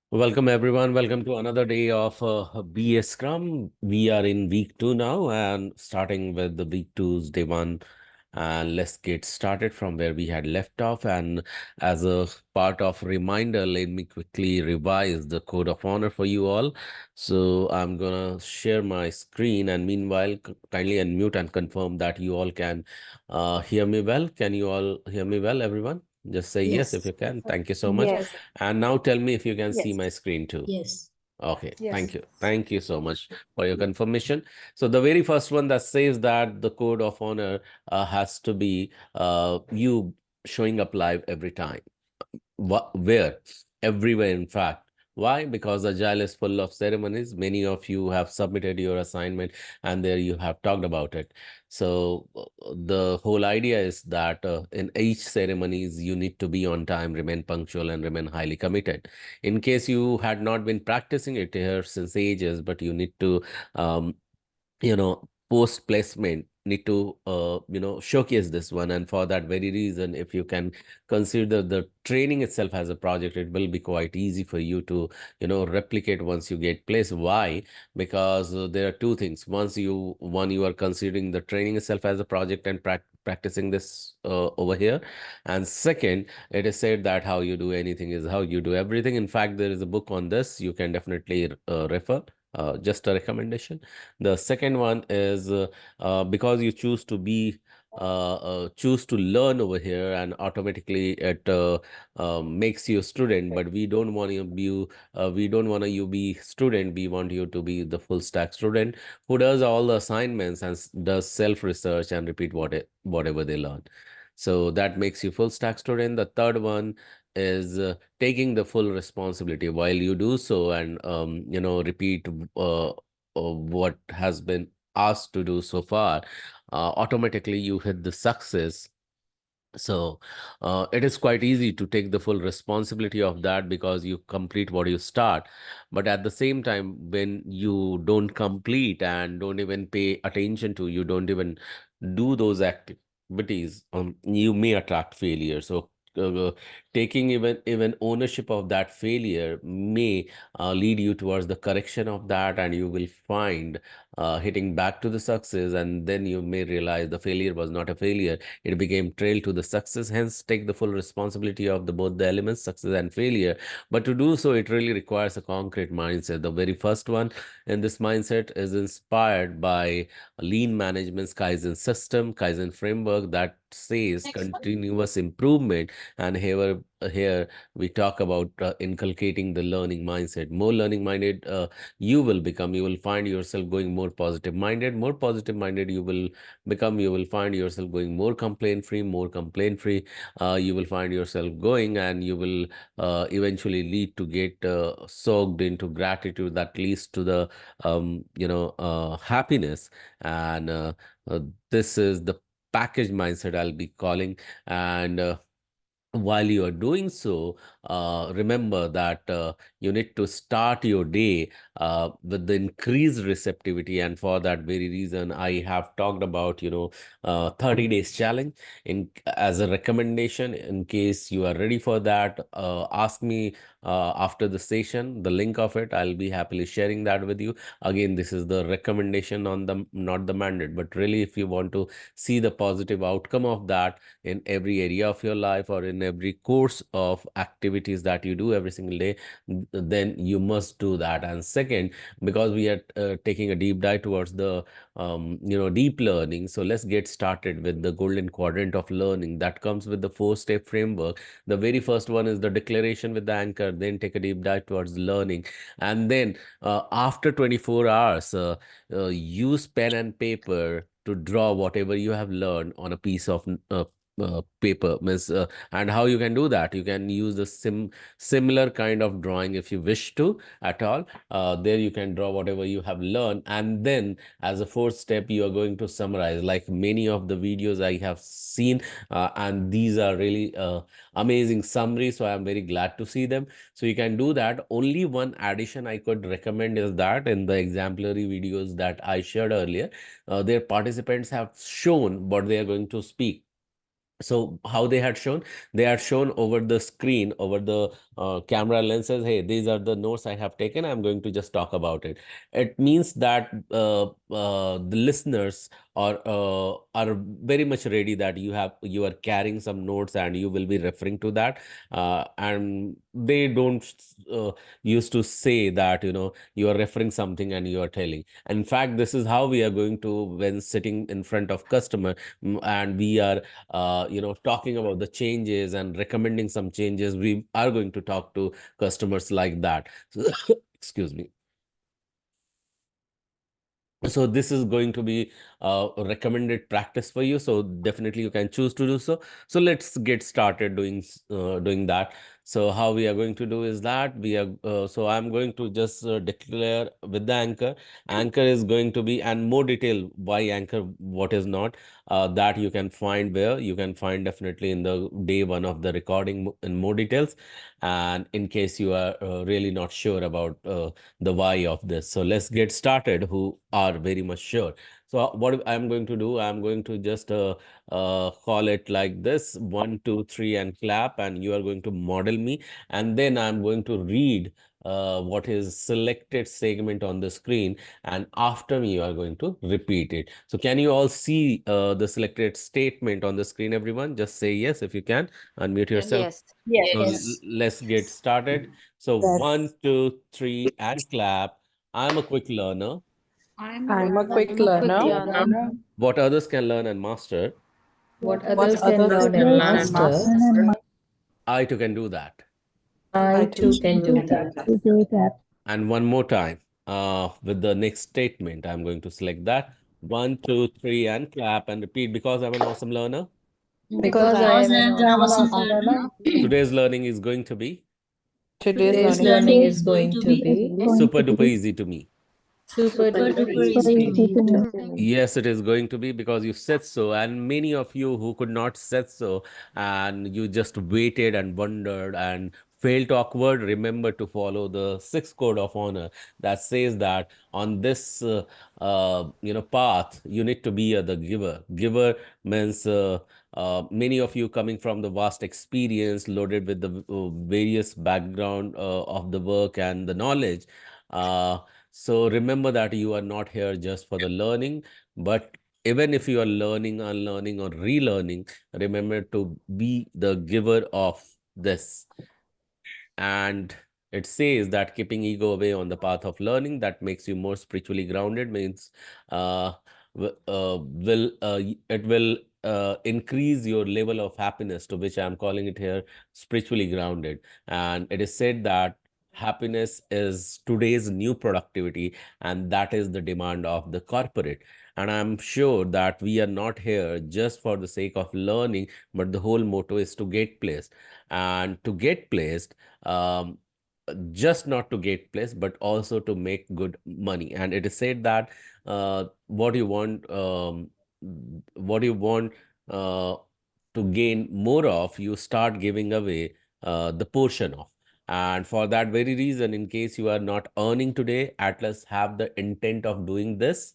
Welcome everyone. Welcome to another day of BS Scrum. We are in week 2 now and starting with the week 2's day 1. And let's get started from where we had left off. And as a part of reminder, let me quickly revise the code of honor for you all. So I'm gonna share my screen, and meanwhile, kindly unmute and confirm that you all can hear me well. Can you all hear me well, everyone? Just say yes if Yes. you can. Thank you so much. Yes, Yes. And now tell me if you can see yes, my screen too. Yes. Okay, yes. thank you. Thank you so much for your confirmation. So the very first one that says that the code of honor has to be you showing up live every time. Where? Everywhere, in fact. Why? Because Agile is full of ceremonies. Many of you have submitted your assignment and there you have talked about it. So the whole idea is that in each ceremonies, you need to be on time, remain punctual, and remain highly committed. In case you had not been practicing it here since ages, but you need to um, post placement need to showcase this one, and for that very reason, if you can consider the training itself as a project, it will be quite easy for you to replicate once you get placed. Why? Because there are two things. One, you are considering the training itself as a project and practicing this over here, and second, it is said that how you do anything is how you do everything. In fact, there is a book on this you can definitely refer. Just a recommendation. The second one is because you choose to learn over here, and automatically it makes you a student. But we don't want you be student. We want you to be the full stack student who does all the assignments and does self research and repeat whatever they learn. So that makes you full stack student. The third one is taking the full responsibility while you do so, and repeat what has been asked to do so far. Automatically you hit the success. So it is quite easy to take the full responsibility of that because you complete what you start. But at the same time, when you don't complete and don't even pay attention to, you don't even do those activities, you may attract failure. So taking even ownership of that failure may lead you towards the correction of that, and you will find hitting back to the success, and then you may realize the failure was not a failure, it became trail to the success. Hence, take the full responsibility of the both the elements, success and failure. But to do so, it really requires a concrete mindset. The very first one in this mindset is inspired by lean management's Kaizen system, Kaizen framework that says continuous improvement. And here we talk about inculcating the learning mindset. More learning minded you will become, you will find yourself going more positive minded. More positive minded you will become, you will find yourself going more complaint free. More complaint free you will find yourself going, and you will eventually lead to get soaked into gratitude that leads to the happiness. And uh, this is the package mindset I'll be calling. And while you are doing so, remember that you need to start your day with the increased receptivity. And for that very reason, I have talked about 30 days challenge in as a recommendation. In case you are ready for that, ask me after the session the link of it. I'll be happily sharing that with you. Again, this is the recommendation on the, not the mandate. But really, if you want to see the positive outcome of that in every area of your life, or in every course of activities that you do every single day, then you must do that. And second, because we are taking a deep dive towards the deep learning, so let's get started with the golden quadrant of learning that comes with the 4-step framework. The very first one is the declaration with the anchor, then take a deep dive towards learning, and then after 24 hours, use pen and paper to draw whatever you have learned on a piece of paper. And how you can do that? You can use the similar kind of drawing if you wish to at all. There you can draw whatever you have learned, and then as a fourth step, you are going to summarize, like many of the videos I have seen, and these are really amazing summaries. So I am very glad to see them. So you can do that. Only one addition I could recommend is that in the exemplary videos that I shared earlier, their participants have shown what they are going to speak. So how they had shown over the screen, over the camera lenses, hey, these are the notes I have taken, I'm going to just talk about it. It means that the listeners are very much ready, that you are carrying some notes and you will be referring to that, and they don't used to say that, you are referring something and you are telling. In fact, this is how we are going to, when sitting in front of customer, and we are talking about the changes and recommending some changes, we are going to talk to customers like that. So, excuse me. So this is going to be a recommended practice for you, so definitely you can choose to do so. So let's get started doing that. So how we are going to do is that we are so I'm going to just declare with the anchor is going to be, and more detail why anchor, what is not, that you can find, where you can find definitely in the day one of the recording, in more details. And in case you are really not sure about the why of this. So let's get started, who are very much sure. So what I'm going to do, I'm going to just call it like this: 1, 2, 3, and clap, and you are going to model me, and then I'm going to read what is selected segment on the screen, and after me you are going to repeat it. So can you all see the selected statement on the screen, everyone? Just say yes if you can. Unmute yourself. Yes. So Yes. let's get started. So Yes. 1, 2, 3, and clap. I'm a quick learner. I'm a quick I'm a quick learner. learner. What others can learn and master, What What others can others learn can and learn and master, master, I too can do that. I I too too can can do do that. that. And one more time, with the next statement, I'm going to select that. 1, 2, 3, and clap and repeat, because I'm an awesome learner. Because Because I I am Because am an an I am awesome an awesome awesome learner. learner, learner, Today's learning is going to be today's today's learning learning is going to be super duper easy to me. super Super duper duper easy easy to to me. me. Yes, it is going to be, because you said so, and many of you who could not said so, and you just waited and wondered and felt awkward. Remember to follow the sixth code of honor, that says that on this path you need to be the giver. Giver means many of you coming from the vast experience, loaded with the various background of the work and the knowledge. Uh, so remember that you are not here just for the learning, but even if you are learning, unlearning, or relearning, remember to be the giver of this. And it says that keeping ego away on the path of learning, that makes you more spiritually grounded, means uh, it will increase your level of happiness, to which I'm calling it here spiritually grounded. And it is said that happiness is today's new productivity, and that is the demand of the corporate. And I'm sure that we are not here just for the sake of learning, but the whole motto is to get placed. And to get placed, um, just not to get placed, but also to make good money. And it is said that what you want uh, to gain more of, you start giving away the portion of. And for that very reason, in case you are not earning today, at least have the intent of doing this,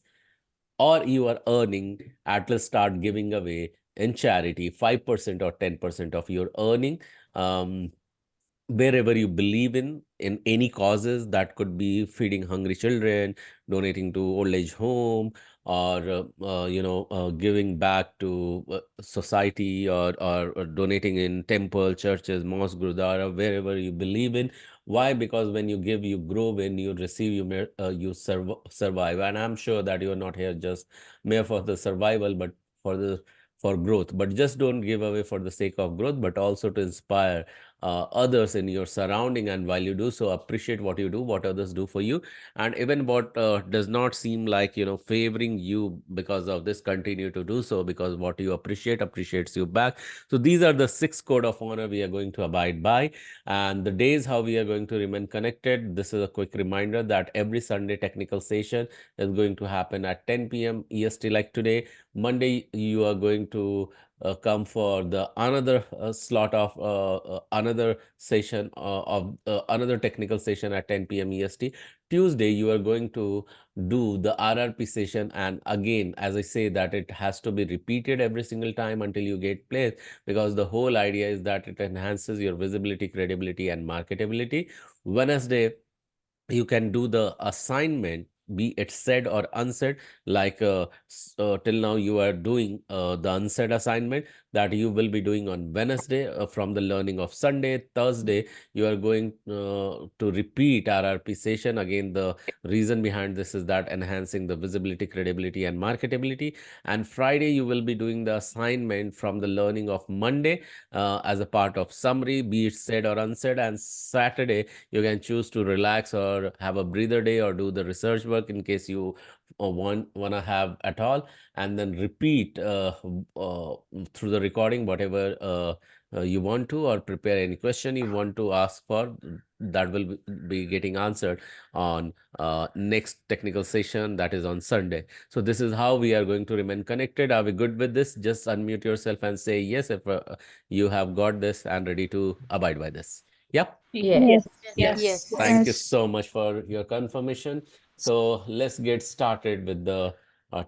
or you are earning, at least start giving away in charity 5% or 10% of your earning. Um, Wherever you believe in any causes, that could be feeding hungry children, donating to old age home, or giving back to society, or donating in temple, churches, mosque, gurudwara, wherever you believe in. Why? Because when you give, you grow. When you receive, you survive. And I'm sure that you're not here just mere for the survival, but for the for growth. But just don't give away for the sake of growth, but also to inspire others in your surrounding. And while you do so, appreciate what you do, what others do for you, and even what does not seem like favoring you, because of this, continue to do so, because what you appreciate appreciates you back. So these are the six code of honor we are going to abide by. And the days how we are going to remain connected, this is a quick reminder that every Sunday technical session is going to happen at 10 p.m. EST, like today. Monday, you are going to come for the another slot of another session of another technical session at 10 p.m. EST. Tuesday, you are going to do the RRP session, and again, as I say, that it has to be repeated every single time until you get placed, because the whole idea is that it enhances your visibility, credibility, and marketability. Wednesday, you can do the assignment, be it said or unsaid, like till now you are doing the unsaid assignment that you will be doing on Wednesday from the learning of Sunday. Thursday, you are going to repeat RRP session. Again, the reason behind this is that enhancing the visibility, credibility, and marketability. And Friday, you will be doing the assignment from the learning of Monday as a part of summary, be it said or unsaid. And Saturday, you can choose to relax or have a breather day or do the research work in case you wanna have at all, and then repeat through the recording whatever you want to, or prepare any question you want to ask for, that will be getting answered on next technical session, that is on Sunday. So this is how we are going to remain connected. Are we good with this? Just unmute yourself and say yes if you have got this and ready to abide by this. Yep. Yes. Yes. Yes. Thank you so much for your confirmation. So let's get started with the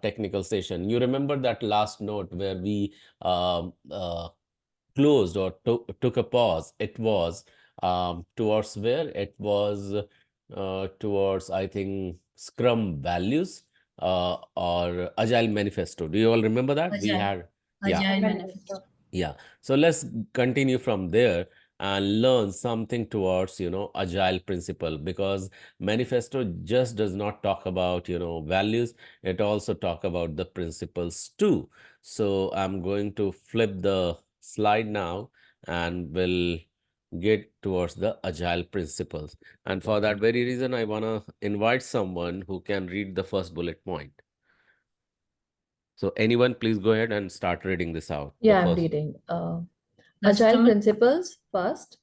technical session. You remember that last note where we closed or took a pause? It was towards where? It was towards, I think, Scrum values or Agile manifesto. Do you all remember that? We had, yeah. Manifesto. Yeah. So let's continue from there and learn something towards, agile principle, because manifesto just does not talk about, values. It also talk about the principles too. So I'm going to flip the slide now and we'll get towards the agile principles. And for that very reason, I want to invite someone who can read the first bullet point. So anyone, please go ahead and start reading this out. The Yeah, I'm first. reading. Agile principles first,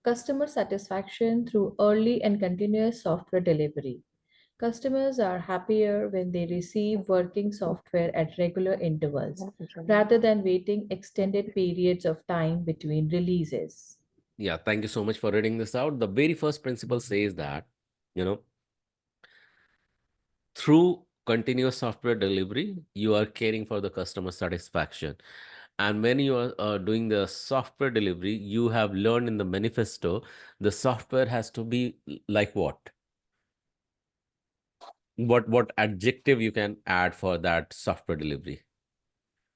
customer satisfaction through early and continuous software delivery. Customers are happier when they receive working software at regular intervals rather than waiting extended periods of time between releases. Yeah, thank you so much for reading this out. The very first principle says that, you know, through continuous software delivery, you are caring for the customer satisfaction. And when you are doing the software delivery, you have learned in the manifesto, the software has to be like what? What adjective you can add for that software delivery?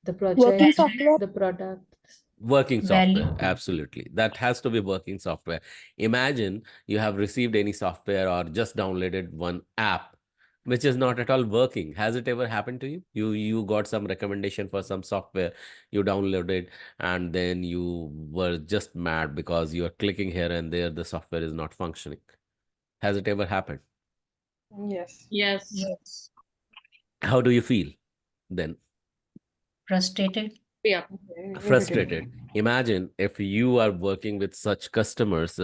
The Working project, software. the products. Working software, absolutely. That has to be working software. Imagine you have received any software or just downloaded one app which is not at all working. Has it ever happened to you? You got some recommendation for some software, you downloaded, and then you were just mad because you are clicking here and there, the software is not functioning. Has it ever happened? Yes. How do you feel then? Frustrated. Very Frustrated. Imagine if you are working with such customers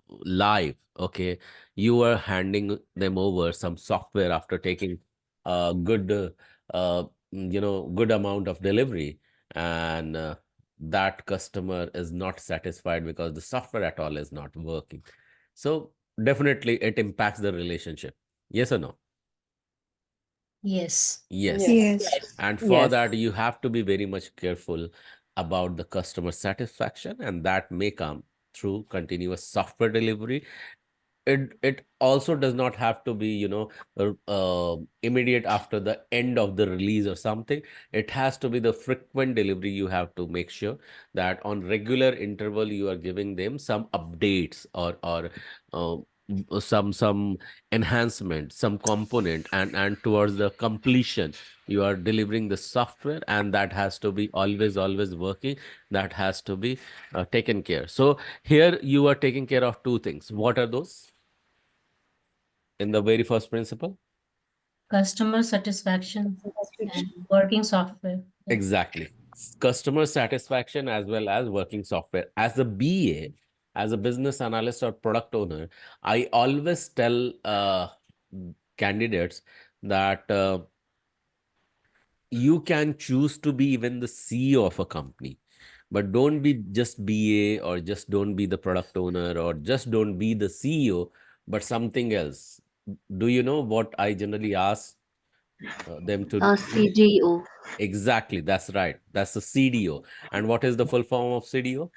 live, okay, you are handing them over some software after taking a good good amount of delivery, and that customer is not satisfied because the software at all is not working. So definitely it impacts the relationship. Yes or no? Yes. Yes. Yes. And for that, you have to be very much careful about the customer satisfaction, and that may come through continuous software delivery. It also does not have to be, immediate after the end of the release or something. It has to be the frequent delivery. You have to make sure that on regular interval you are giving them some updates or uh, some enhancement, some component, and towards the completion you are delivering the software, and that has to be always working. That has to be taken care. So here you are taking care of two things. What are those in the very first principle? Customer satisfaction and working software. Yeah. Exactly. Customer satisfaction as well as working software. As a BA, as a business analyst or product owner, I always tell candidates that you can choose to be even the CEO of a company, but don't be just BA, or just don't be the product owner, or just don't be the CEO, but something else. Do you know what I generally ask them to do? CDO, Exactly, that's right. That's the CDO. And what is the full form of CDO?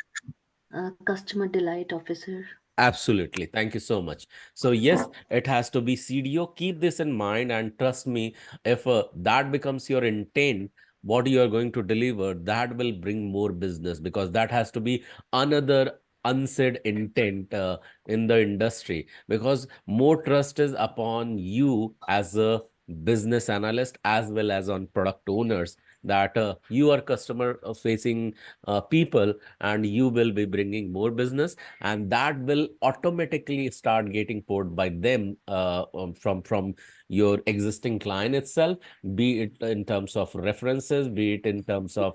Customer Delight Officer. Absolutely. Thank you so much. So yes, it has to be CDO. Keep this in mind, and trust me, if that becomes your intent, what you are going to deliver, that will bring more business, because that has to be another unsaid intent in the industry, because more trust is upon you as a business analyst as well as on product owners, that you are customer facing people, and you will be bringing more business, and that will automatically start getting poured by them from your existing client itself, be it in terms of references, be it in terms of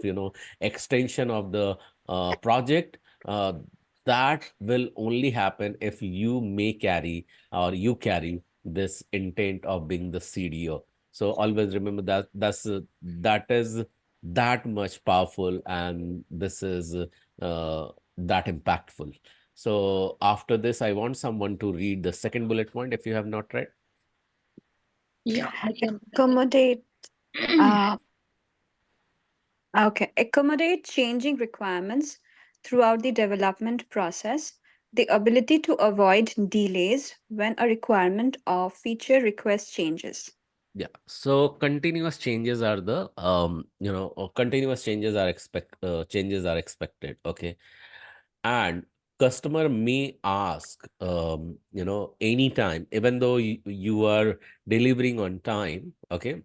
extension of the project. That will only happen if you may carry, or you carry this intent of being the CDO. So always remember that that is that much powerful, and this is that impactful. So after this, I want someone to read the second bullet point if you have not read. Yeah, I can. Accommodate. Okay, accommodate changing requirements throughout the development process, the ability to avoid delays when a requirement or feature request changes. Yeah. So continuous changes are the continuous changes are expected. Okay. And customer may ask anytime, even though you are delivering on time. Okay,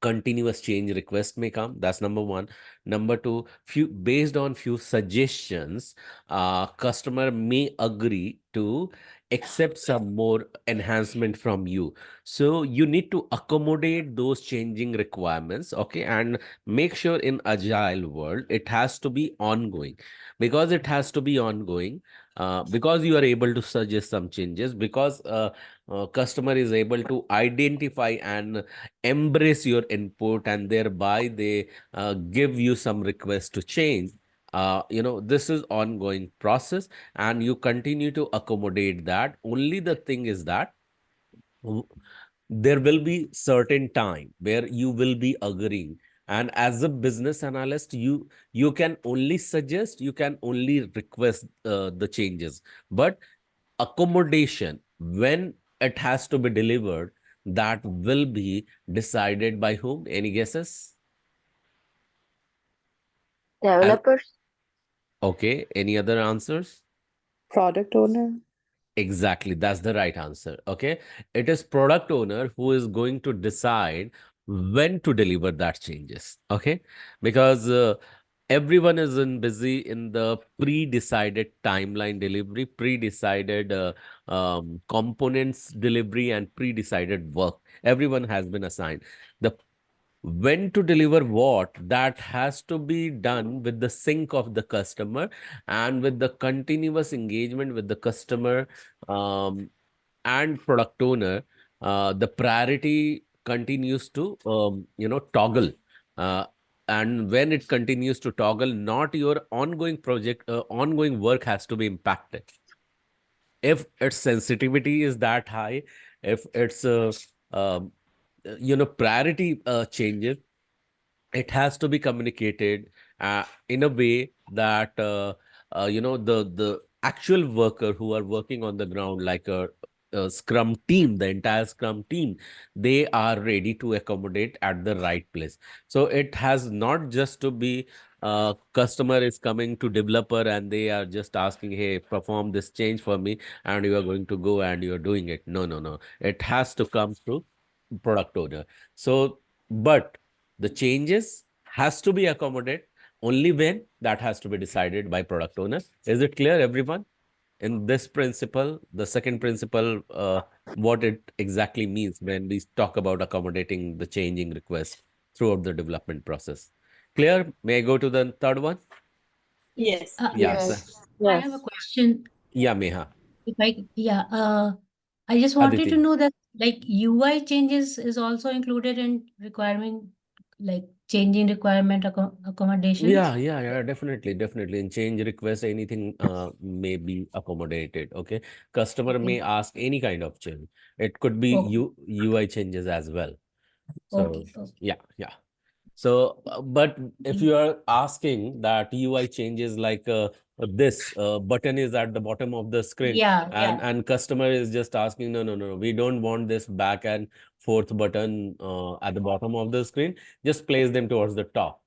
continuous change request may come. That's number one. Number two, few based on few suggestions, customer may agree to accept some more enhancement from you. So you need to accommodate those changing requirements. Okay, and make sure in agile world it has to be ongoing, because it has to be ongoing, because you are able to suggest some changes, because customer is able to identify and embrace your input, and thereby they give you some request to change. This is ongoing process, and you continue to accommodate that. Only the thing is that there will be certain time where you will be agreeing, and as a business analyst, you can only suggest, you can only request the changes, but accommodation, when it has to be delivered, that will be decided by whom? Any guesses? As, Developers. okay, any other answers? Product owner. Exactly, that's the right answer. Okay, it is product owner who is going to decide when to deliver that changes. Okay, because everyone is busy in the pre-decided timeline delivery, pre-decided components delivery, and pre-decided work. Everyone has been assigned. The when to deliver what, that has to be done with the sync of the customer, and with the continuous engagement with the customer and product owner. The priority continues to toggle, uh, and when it continues to toggle, not your ongoing project, ongoing work has to be impacted. If its sensitivity is that high, if its um, priority changes, it has to be communicated in a way that the actual worker who are working on the ground, like a scrum team, the entire scrum team, they are ready to accommodate at the right place. So it has not just to be customer is coming to developer and they are just asking, hey, perform this change for me, and you are going to go and you are doing it. No, no, no, it has to come through product owner. So but the changes has to be accommodated only when that has to be decided by product owner. Is it clear, everyone? In this principle, the second principle, what it exactly means when we talk about accommodating the changing request throughout the development process. Clear? May I go to the third one? Yes. Yeah. Yes. I have a Yes. question. Yeah, Meha. I just wanted to Aditi. know that like UI changes is also included in requirement like changing requirement accommodations? Yeah, definitely. In change request, anything may be accommodated. Okay, customer may Okay, ask any kind of change. It could be okay, UI changes as well. So okay, okay. yeah. So, but if you are asking that UI changes like this button is at the bottom of the screen, Yeah, and customer is just asking, no, we don't want this back and forth button at the bottom of the screen. Just place them towards the top.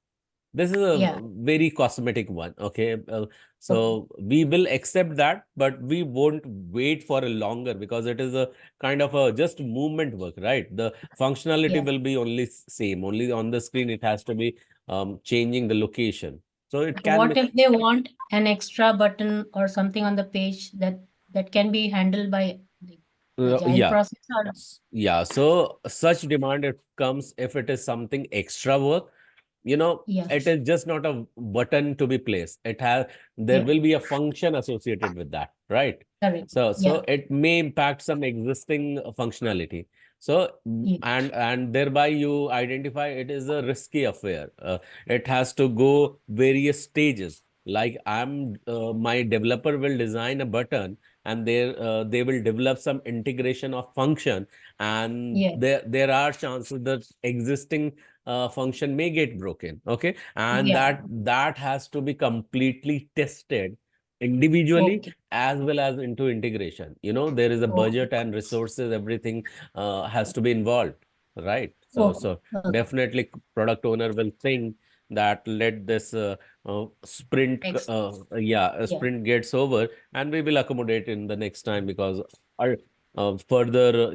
This is yeah, a very cosmetic one, okay? okay, So we will accept that, but we won't wait for a longer because it is a kind of a just movement work, right? The functionality yeah. will be only same, only on the screen it has to be changing the location. So it But can what be, if they want an extra button or something on the page that can be handled by the agile yeah. process or Yeah, so such demand it comes if it is something extra work, yeah, it is just not a button to be placed. There yeah, will be a function associated with that, right? correct. So Yeah, it may impact some existing functionality. So yeah, and thereby you identify it is a risky affair. It has to go various stages. Like my developer will design a button and they will develop some integration of function, and yeah, there are chances that existing function may get broken, okay, and yeah. that has to be completely tested individually Okay, as well as into integration. There is a okay, budget and resources, everything has to be involved, right? so okay, so okay. definitely product owner will think that let this sprint Next, a yeah, sprint gets over and we will accommodate in the next time because our further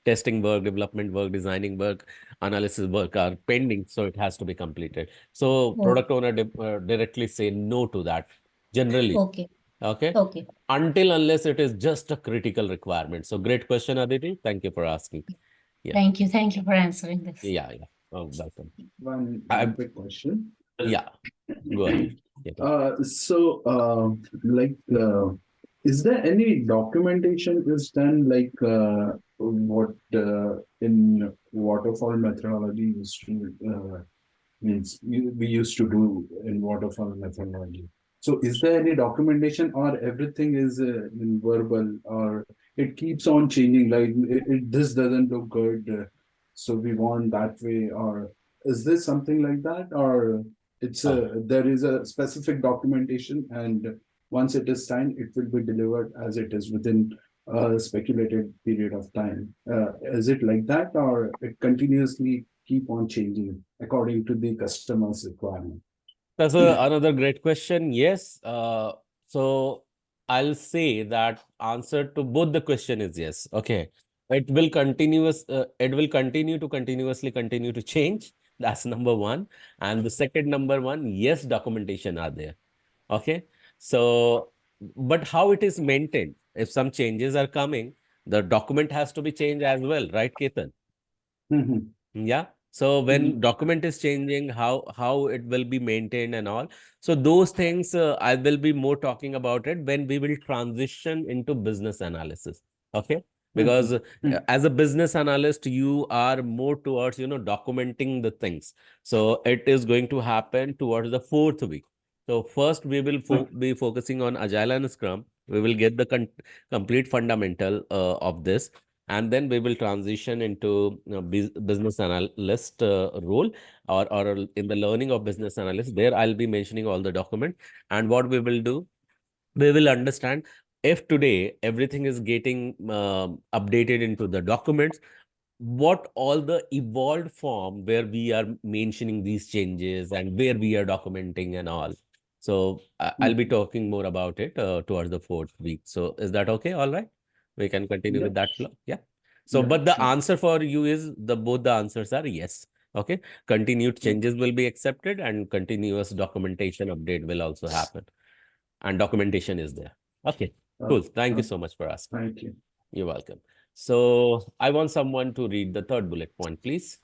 testing work, development work, designing work, analysis work are pending, so it has to be completed. So okay, product owner directly say no to that generally, okay, okay, okay. until unless it is just a critical requirement. So great question, Aditi. Thank you for asking. Yeah, Thank you for answering this. yeah. Oh, welcome. One quick question. Yeah, go ahead. Yeah. Like, is there any documentation is done like what in waterfall methodology used to we used to do in waterfall methodology? So, is there any documentation, or everything is in verbal, or it keeps on changing? Like, this doesn't look good, so we want that way, or is this something like that, or it's Uh, there is a specific documentation, and once it is signed, it will be delivered as it is within a speculated period of time. Is it like that, or it continuously keep on changing according to the customer's requirement? That's another great question. Yes. So I'll say that answer to both the question is yes. Okay. It will continue to change. That's number one. And the second number one, yes, documentation are there. Okay. So, but how it is maintained? If some changes are coming, the document has to be changed as well, right, Ketan? Mhm, Yeah. So mhm, when document is changing, how it will be maintained and all. So those things I will be more talking about it when we will transition into business analysis. Okay. Because mhm, mhm. as a business analyst, you are more towards, documenting the things. So it is going to happen towards the fourth week. So first we will Okay. be focusing on Agile and Scrum. We will get the complete fundamental of this, and then we will transition into business analyst role, or in the learning of business analyst. There I'll be mentioning all the document, and what we will do, we will understand if today everything is getting updated into the documents, what all the evolved form where we are mentioning these changes and where we are documenting and all. So I'll be Mhm. talking more about it towards the fourth week. So is that okay? All right. We can continue Yeah, with that flow. Yeah. So, yeah, but the sure. answer for you is both the answers are yes. Okay. Continued Yeah. changes will be accepted and continuous documentation update will also happen. And documentation is there. Okay. Cool. Thank you so much for asking. Thank you. You're welcome. So I want someone to read the third bullet point, please.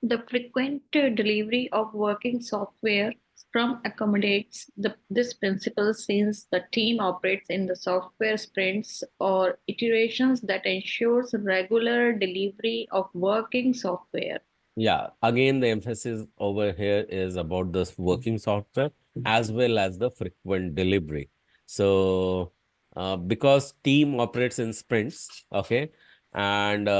The frequent delivery of working software, Scrum accommodates this principle since the team operates in the software sprints or iterations that ensures regular delivery of working software. Yeah, again, the emphasis over here is about this working software as well as the frequent delivery. So, because team operates in sprints, okay, and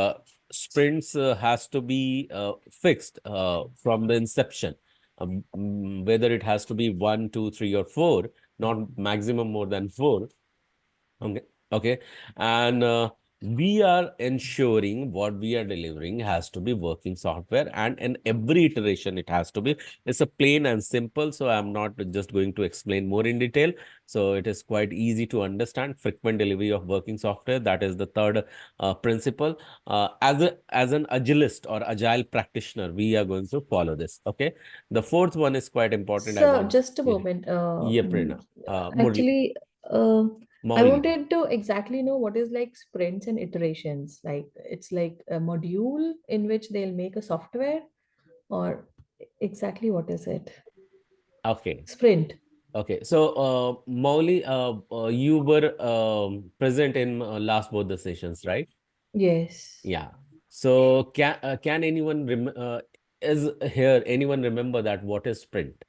sprints has to be fixed from the inception, whether it has to be 1, 2, 3, or 4, not maximum more than 4. Okay. Okay. And we are ensuring what we are delivering has to be working software, and in every iteration it has to be. It's a plain and simple, so I'm not just going to explain more in detail. So it is quite easy to understand. Frequent delivery of working software, that is the third principle. As an agilist or agile practitioner, we are going to follow this. Okay. The fourth one is quite important. I So want. just a Yeah. moment. Yeah, Prerna. Murli, Actually, uh, I Mauli. wanted to exactly know what is like sprints and iterations. Like it's like a module in which they'll make a software, or exactly what is it? Okay. Sprint. Okay, so Mauli, you were present in last both the sessions, right? Yes. Yeah. So can anyone is here anyone remember that what is sprint?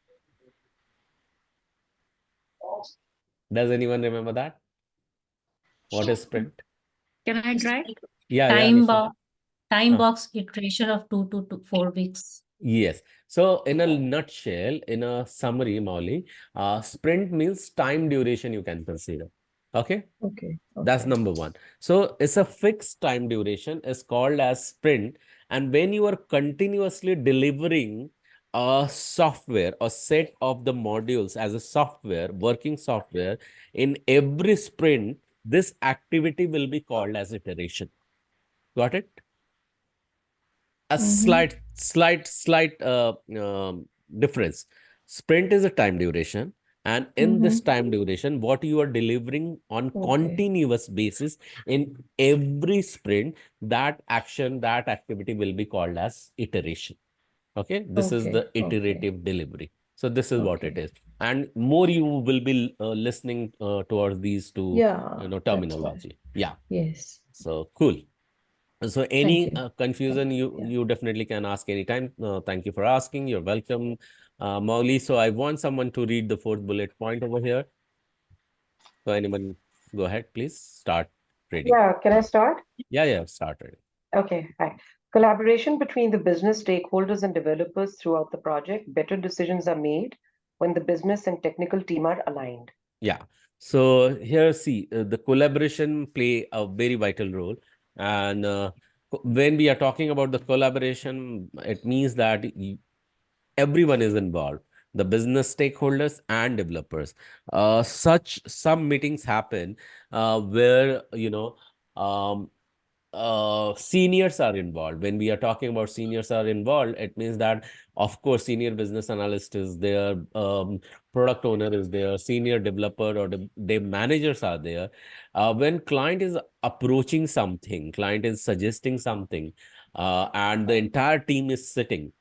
Does anyone remember that? What is sprint? Can I try? Yeah, yeah, Time Nisha. box, time Huh. box iteration of 2 to 4 weeks. Yes. So in a nutshell, in a summary, Mauli, sprint means time duration you can consider. Okay. Okay. That's Okay. number one. So it's a fixed time duration is called as sprint. And when you are continuously delivering a software, a set of the modules as a software, working software, in every sprint, this activity will be called as iteration. Got it? A Mm-hmm. slight difference. Sprint is a time duration, and in this Mm-hmm. time duration, what you are delivering on Okay. continuous basis in every sprint, that action, that activity will be called as iteration. Okay, this is Okay. the Okay. iterative delivery. So this is what it Okay. is, and more you will be listening towards these two, Yeah, that's fine. terminology. Yeah. Yes. So cool. So Thank any you. confusion, Yeah. you definitely can ask anytime. Thank you for asking. You're welcome, Mauli. So I want someone to read the fourth bullet point over here. So anyone, go ahead, please start reading. Yeah, can I start? Yeah, yeah, start reading. Okay, hi. Collaboration between the business stakeholders and developers throughout the project. Better decisions are made when the business and technical team are aligned. Yeah. So here, see, the collaboration play a very vital role, and when we are talking about the collaboration, it means that everyone is involved, the business stakeholders and developers. Such some meetings happen where um, seniors are involved. When we are talking about seniors are involved, it means that of course senior business analyst is there, product owner is there, senior developer or dev managers are there. When client is approaching something, client is suggesting something, and the entire team is sitting.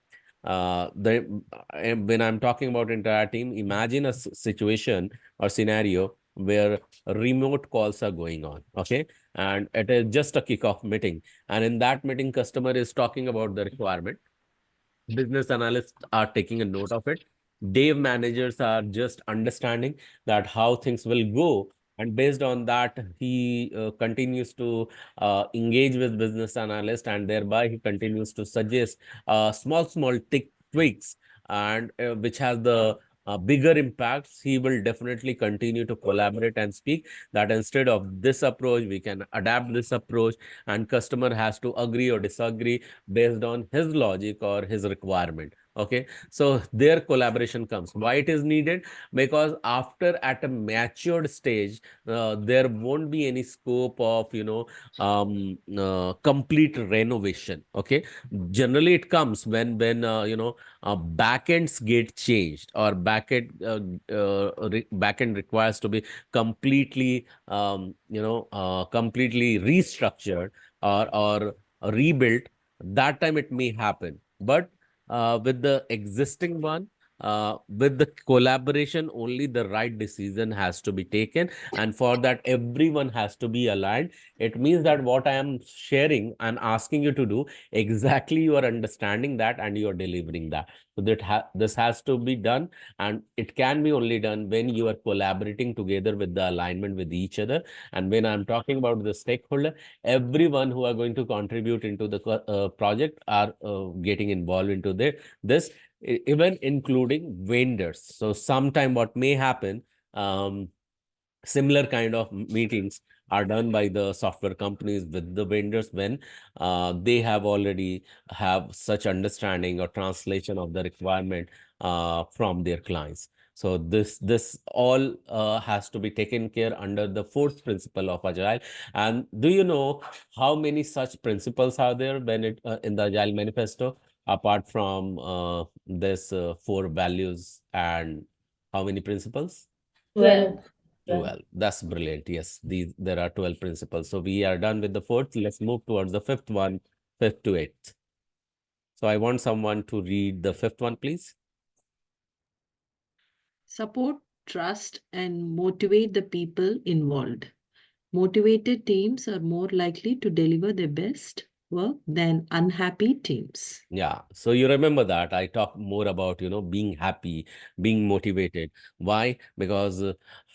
When I'm talking about entire team, imagine a situation or scenario where remote calls are going on. Okay, and it is just a kickoff meeting, and in that meeting customer is talking about the requirement, business analysts are taking a note of it, dev managers are just understanding that how things will go, and based on that he continues to engage with business analyst, and thereby he continues to suggest small tweaks, and which has the bigger impacts. He will definitely continue to collaborate and speak that instead of this approach we can adapt this approach, and customer has to agree or disagree based on his logic or his requirement. Okay, so their collaboration comes. Why it is needed? Because after at a matured stage, there won't be any scope of complete renovation. Okay, generally it comes when backends get changed, or backend requires to be completely completely restructured or rebuilt. That time it may happen, but with the existing one, with the collaboration, only the right decision has to be taken. And for that, everyone has to be aligned. It means that what I am sharing and asking you to do, exactly you are understanding that and you are delivering that. So this has to be done, and it can be only done when you are collaborating together with the alignment with each other. And when I'm talking about the stakeholder, everyone who are going to contribute into the project are getting involved into this, even including vendors. So sometime what may happen, um, similar kind of meetings are done by the software companies with the vendors when they have already have such understanding or translation of the requirement from their clients. So this all has to be taken care under the fourth principle of agile. And do you know how many such principles are there when it in the agile manifesto, apart from this four values, and how many principles? 12. 12. That's brilliant. Yes, there are 12 principles. So we are done with the fourth. Let's move towards the fifth one, fifth to eighth. So I want someone to read the fifth one, please. Support, trust, and motivate the people involved. Motivated teams are more likely to deliver their best work than unhappy teams. Yeah. So you remember that I talk more about, being happy, being motivated. Why? Because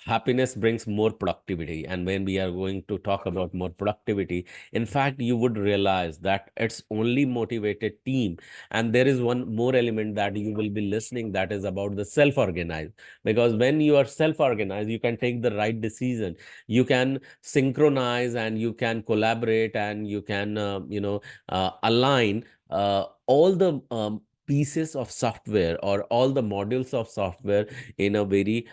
happiness brings more productivity. And when we are going to talk about more productivity, in fact, you would realize that it's only motivated team. And there is one more element that you will be listening, that is about the self-organized. Because when you are self-organized, you can take the right decision. You can synchronize and you can collaborate and you can, align all the pieces of software or all the modules of software in a very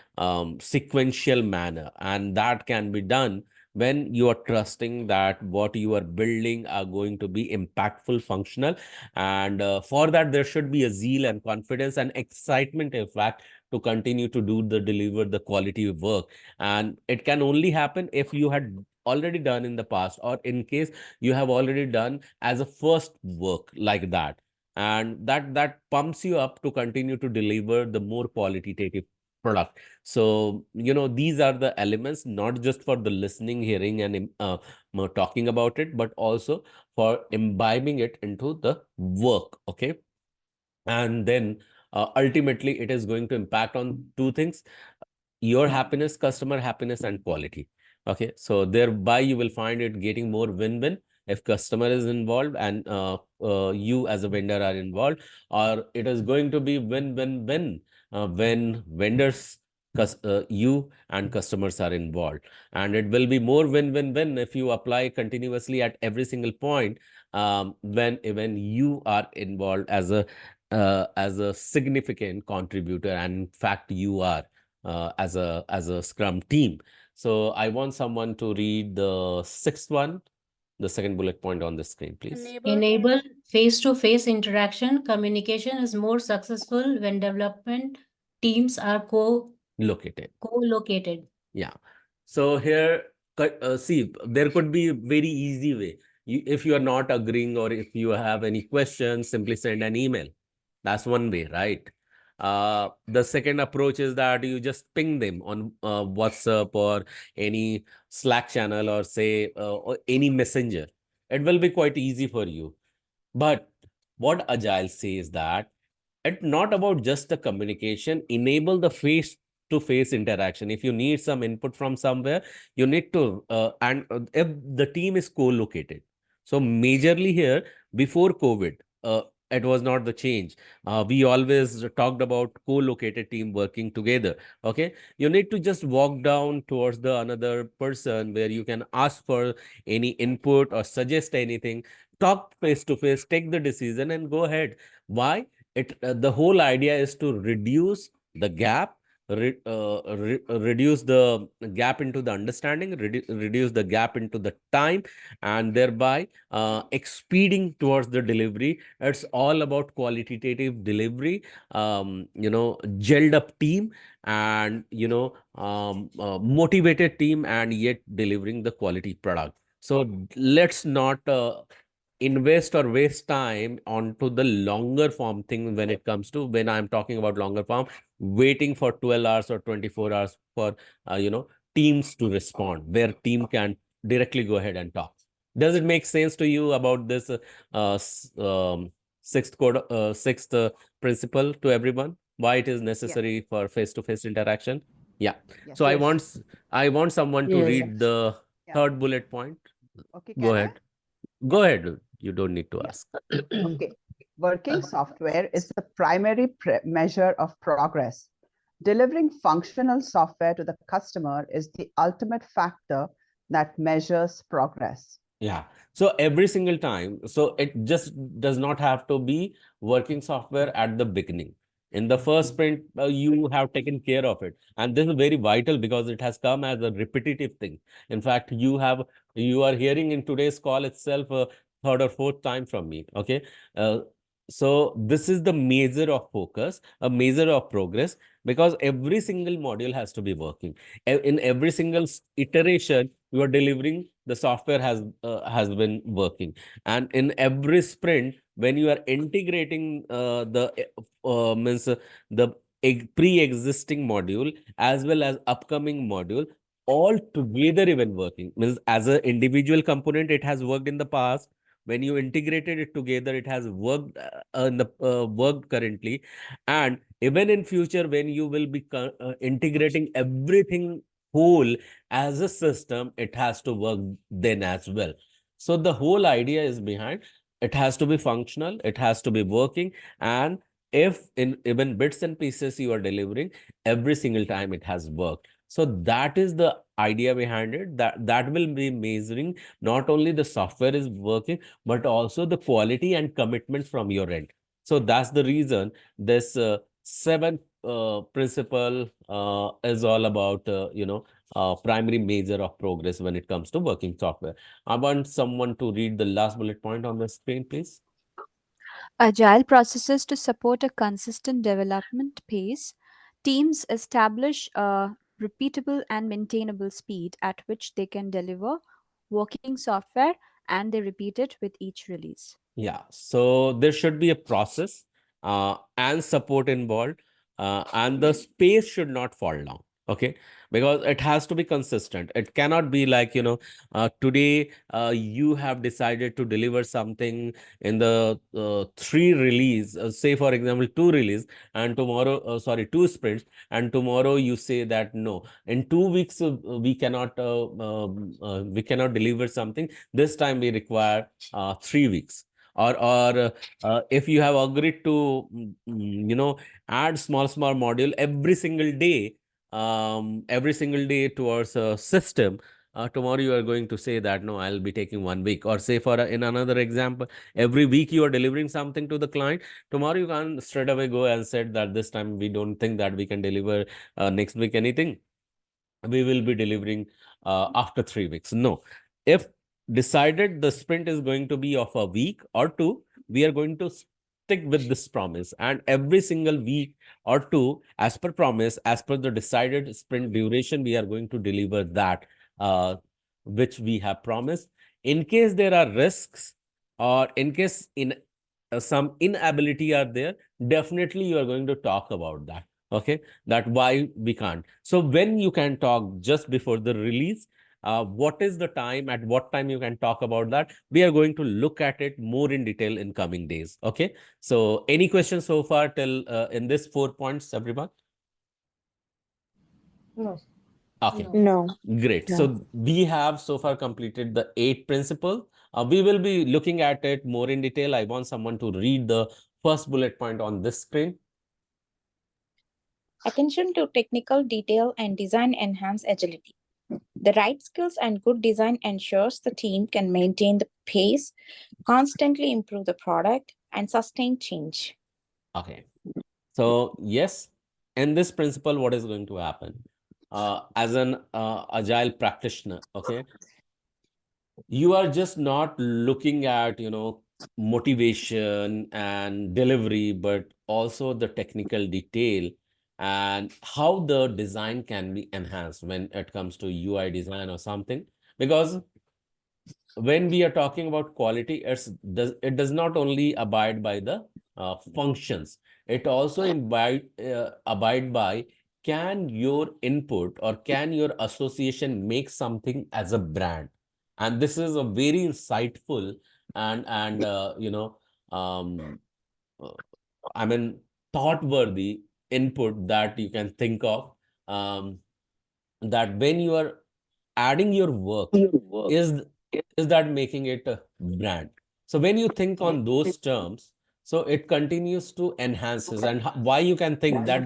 sequential manner. And that can be done when you are trusting that what you are building are going to be impactful, functional. And for that, there should be a zeal and confidence and excitement, in fact, to continue to deliver the quality of work. And it can only happen if you had already done in the past, or in case you have already done as a first work like that, and that pumps you up to continue to deliver the more qualitative product. So these are the elements, not just for the listening, hearing, and talking about it, but also for imbibing it into the work. Okay. And then ultimately it is going to impact on two things: your happiness, customer happiness, and quality. Okay, so thereby you will find it getting more win-win if customer is involved and you as a vendor are involved, or it is going to be win-win-win when vendors, you and customers are involved. And it will be more win-win-win if you apply continuously at every single point, when you are involved as a significant contributor, and in fact you are as a Scrum team. So I want someone to read the sixth one, the second bullet point on the screen, please. Enable face-to-face interaction. Communication is more successful when development teams are Located. co-located. Yeah. So here, see, there could be a very easy way. If you are not agreeing or if you have any questions, simply send an email. That's one way, right? The second approach is that you just ping them on WhatsApp or any Slack channel, or say or any messenger. It will be quite easy for you. But what Agile says that it's not about just the communication. Enable the face to face interaction. If you need some input from somewhere, you need to and if the team is co-located. So majorly here, before COVID, it was not the change. We always talked about co-located team working together. Okay, you need to just walk down towards the another person where you can ask for any input or suggest anything. Talk face to face, take the decision, and go ahead. Why? The whole idea is to reduce the gap, reduce the gap into the understanding, reduce the gap into the time, and thereby expeding towards the delivery. It's all about qualitative delivery, gelled up team, and motivated team, and yet delivering the quality product. So let's not invest or waste time onto the longer form thing when it comes to, when I'm talking about longer form, waiting for 12 hours or 24 hours for teams to respond, where team can directly go ahead and talk. Does it make sense to you about this sixth principle to everyone, why it is necessary for face-to-face interaction? Yeah. Yes. So Yes. I want someone to Yes. read the Yeah. third bullet point. Okay, Go can I? ahead. Go ahead. You don't need to Yeah. ask. Okay. Working software is the primary measure of progress. Delivering functional software to the customer is the ultimate factor that measures progress. Yeah. So every single time, so it just does not have to be working software at the beginning. In the first sprint, you have taken care of it. And this is very vital because it has come as a repetitive thing. In fact, you are hearing in today's call itself a third or fourth time from me. Okay. Uh, so this is the measure of focus, a measure of progress, because every single module has to be working. In every single iteration, you are delivering, the software has been working. And in every sprint, when you are integrating the means the pre-existing module as well as upcoming module all together even working, means as an individual component it has worked in the past, when you integrated it together it has worked in the worked currently, and even in future when you will be integrating everything whole as a system, it has to work then as well. So the whole idea is behind, it has to be functional, it has to be working, and if in even bits and pieces you are delivering, every single time it has worked. So that is the idea behind it, that will be measuring not only the software is working, but also the quality and commitment from your end. So that's the reason this seventh principle is all about primary measure of progress when it comes to working software. I want someone to read the last bullet point on the screen, please. Agile processes to support a consistent development pace. Teams establish a repeatable and maintainable speed at which they can deliver working software, and they repeat it with each release. Yeah, so there should be a process and support involved, and the space should not fall down. Okay, because it has to be consistent. It cannot be like, today you have decided to deliver something in the three release, say for example, two release, and tomorrow, sorry, two sprints, and tomorrow you say that no, in 2 weeks we cannot deliver something. This time we require 3 weeks, or if you have agreed to add small module every single day towards a system, tomorrow you are going to say that no, I'll be taking 1 week, or say for in another example, every week you are delivering something to the client, tomorrow you can't straight away go and said that this time we don't think that we can deliver next week anything, we will be delivering after 3 weeks. No, if decided the sprint is going to be of a week or two, we are going to stick with this promise, and every single week or two, as per promise, as per the decided sprint duration, we are going to deliver that which we have promised. In case there are risks, or in case in some inability are there, definitely you are going to talk about that. Okay, that why we can't. So when you can talk just before the release, what is the time, at what time you can talk about that, we are going to look at it more in detail in coming days. Okay, so any questions so far till in this 4 points, everyone? No. Okay, No. great. No. So we have so far completed the 8 principles. We will be looking at it more in detail. I want someone to read the first bullet point on this screen. Attention to technical detail and design enhance agility. The right skills and good design ensures the team can maintain the pace, constantly improve the product, and sustain change. Okay. So yes, in this principle, what is going to happen? As an agile practitioner, okay, you are just not looking at, motivation and delivery, but also the technical detail and how the design can be enhanced when it comes to UI design or something. Because when we are talking about quality, it does not only abide by the functions, it also abide by, can your input or can your association make something as a brand? And this is a very insightful and um, uh, I mean, thought-worthy input that you can think of. That when you are adding your work, is is that making it a brand? So when you think on those terms, so it continues to enhances. And why you can think that,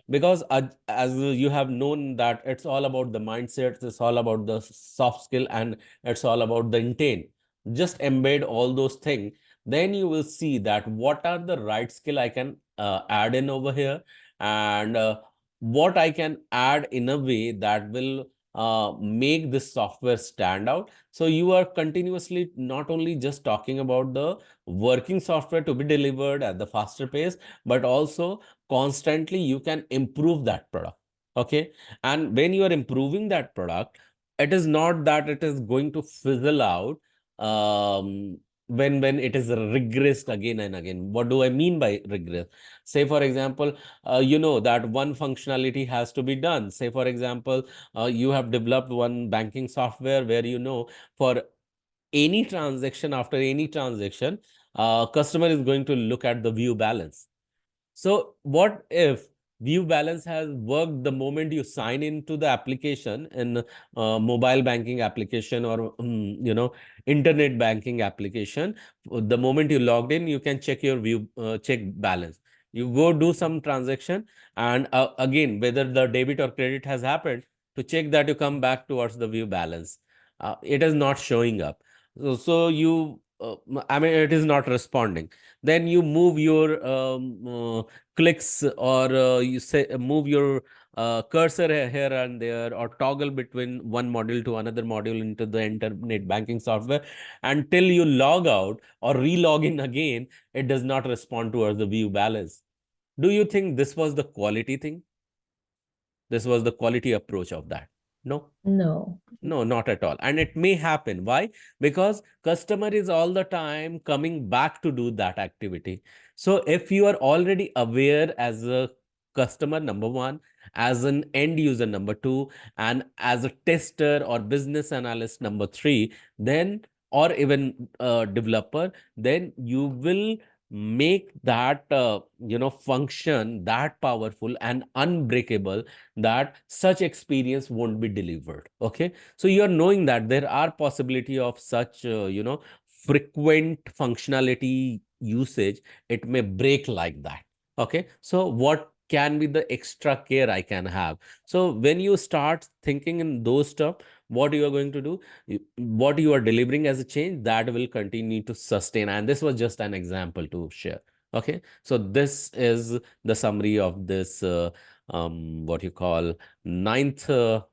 because as you have known that it's all about the mindset, it's all about the soft skill, and it's all about the intent. Just embed all those things, then you will see that what are the right skill I can add in over here, and what I can add in a way that will make this software stand out. So you are continuously not only just talking about the working software to be delivered at the faster pace, but also constantly you can improve that product. Okay. And when you are improving that product, it is not that it is going to fizzle out when it is regressed again and again. What do I mean by regress? Say, for example, you know that one functionality has to be done. Say, for example, you have developed one banking software where, you know, for any transaction, after any transaction, customer is going to look at the view balance. So what if view balance has worked the moment you sign into the application in mobile banking application or internet banking application? The moment you logged in, you can check your view check balance. You go do some transaction, and again, whether the debit or credit has happened, to check that, you come back towards the view balance. It is not showing up. So you I mean, it is not responding. Then you move your clicks, or you say move your cursor here and there, or toggle between one module to another module into the internet banking software, until you log out or re-log in again, it does not respond towards the view balance. Do you think this was the quality thing? This was the quality approach of that? No. No. No, not at all. And it may happen. Why? Because customer is all the time coming back to do that activity. So if you are already aware as a customer, number one, as an end user, number two, and as a tester or business analyst, number three, then, or even a developer, then you will make that function that powerful and unbreakable, that such experience won't be delivered. Okay. So you are knowing that there are possibility of such frequent functionality usage, it may break like that. Okay. So what can be the extra care I can have? So when you start thinking in those terms, what you are going to do, what you are delivering as a change, that will continue to sustain. And this was just an example to share. Okay. So this is the summary of this what you call ninth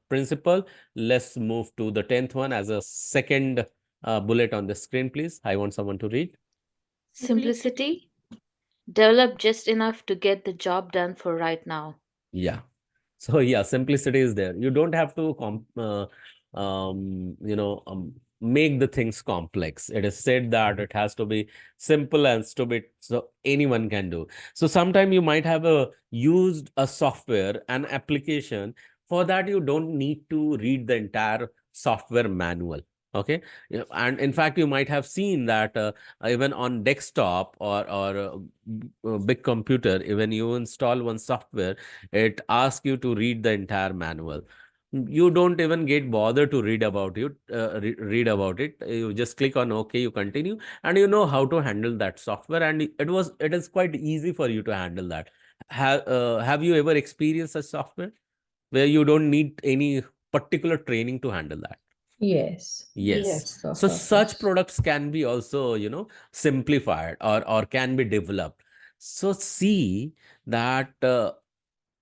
principle. Let's move to the 10th one as a second bullet on the screen, please. I want someone to read. Simplicity. Develop just enough to get the job done for right now. Yeah. So yeah, simplicity is there. You don't have to make the things complex. It is said that it has to be simple and stupid, so anyone can do. So sometime you might have used a software, an application. For that, you don't need to read the entire software manual. Okay. Yeah, and in fact, you might have seen that even on desktop or big computer, even you install one software, it asks you to read the entire manual. You don't even get bothered to read about it. You just click on OK, you continue, and you know how to handle that software. And it is quite easy for you to handle that. Have you ever experienced a software where you don't need any particular training to handle that? Yes. Yes. Of So such course. products can be also, simplified or can be developed. So see that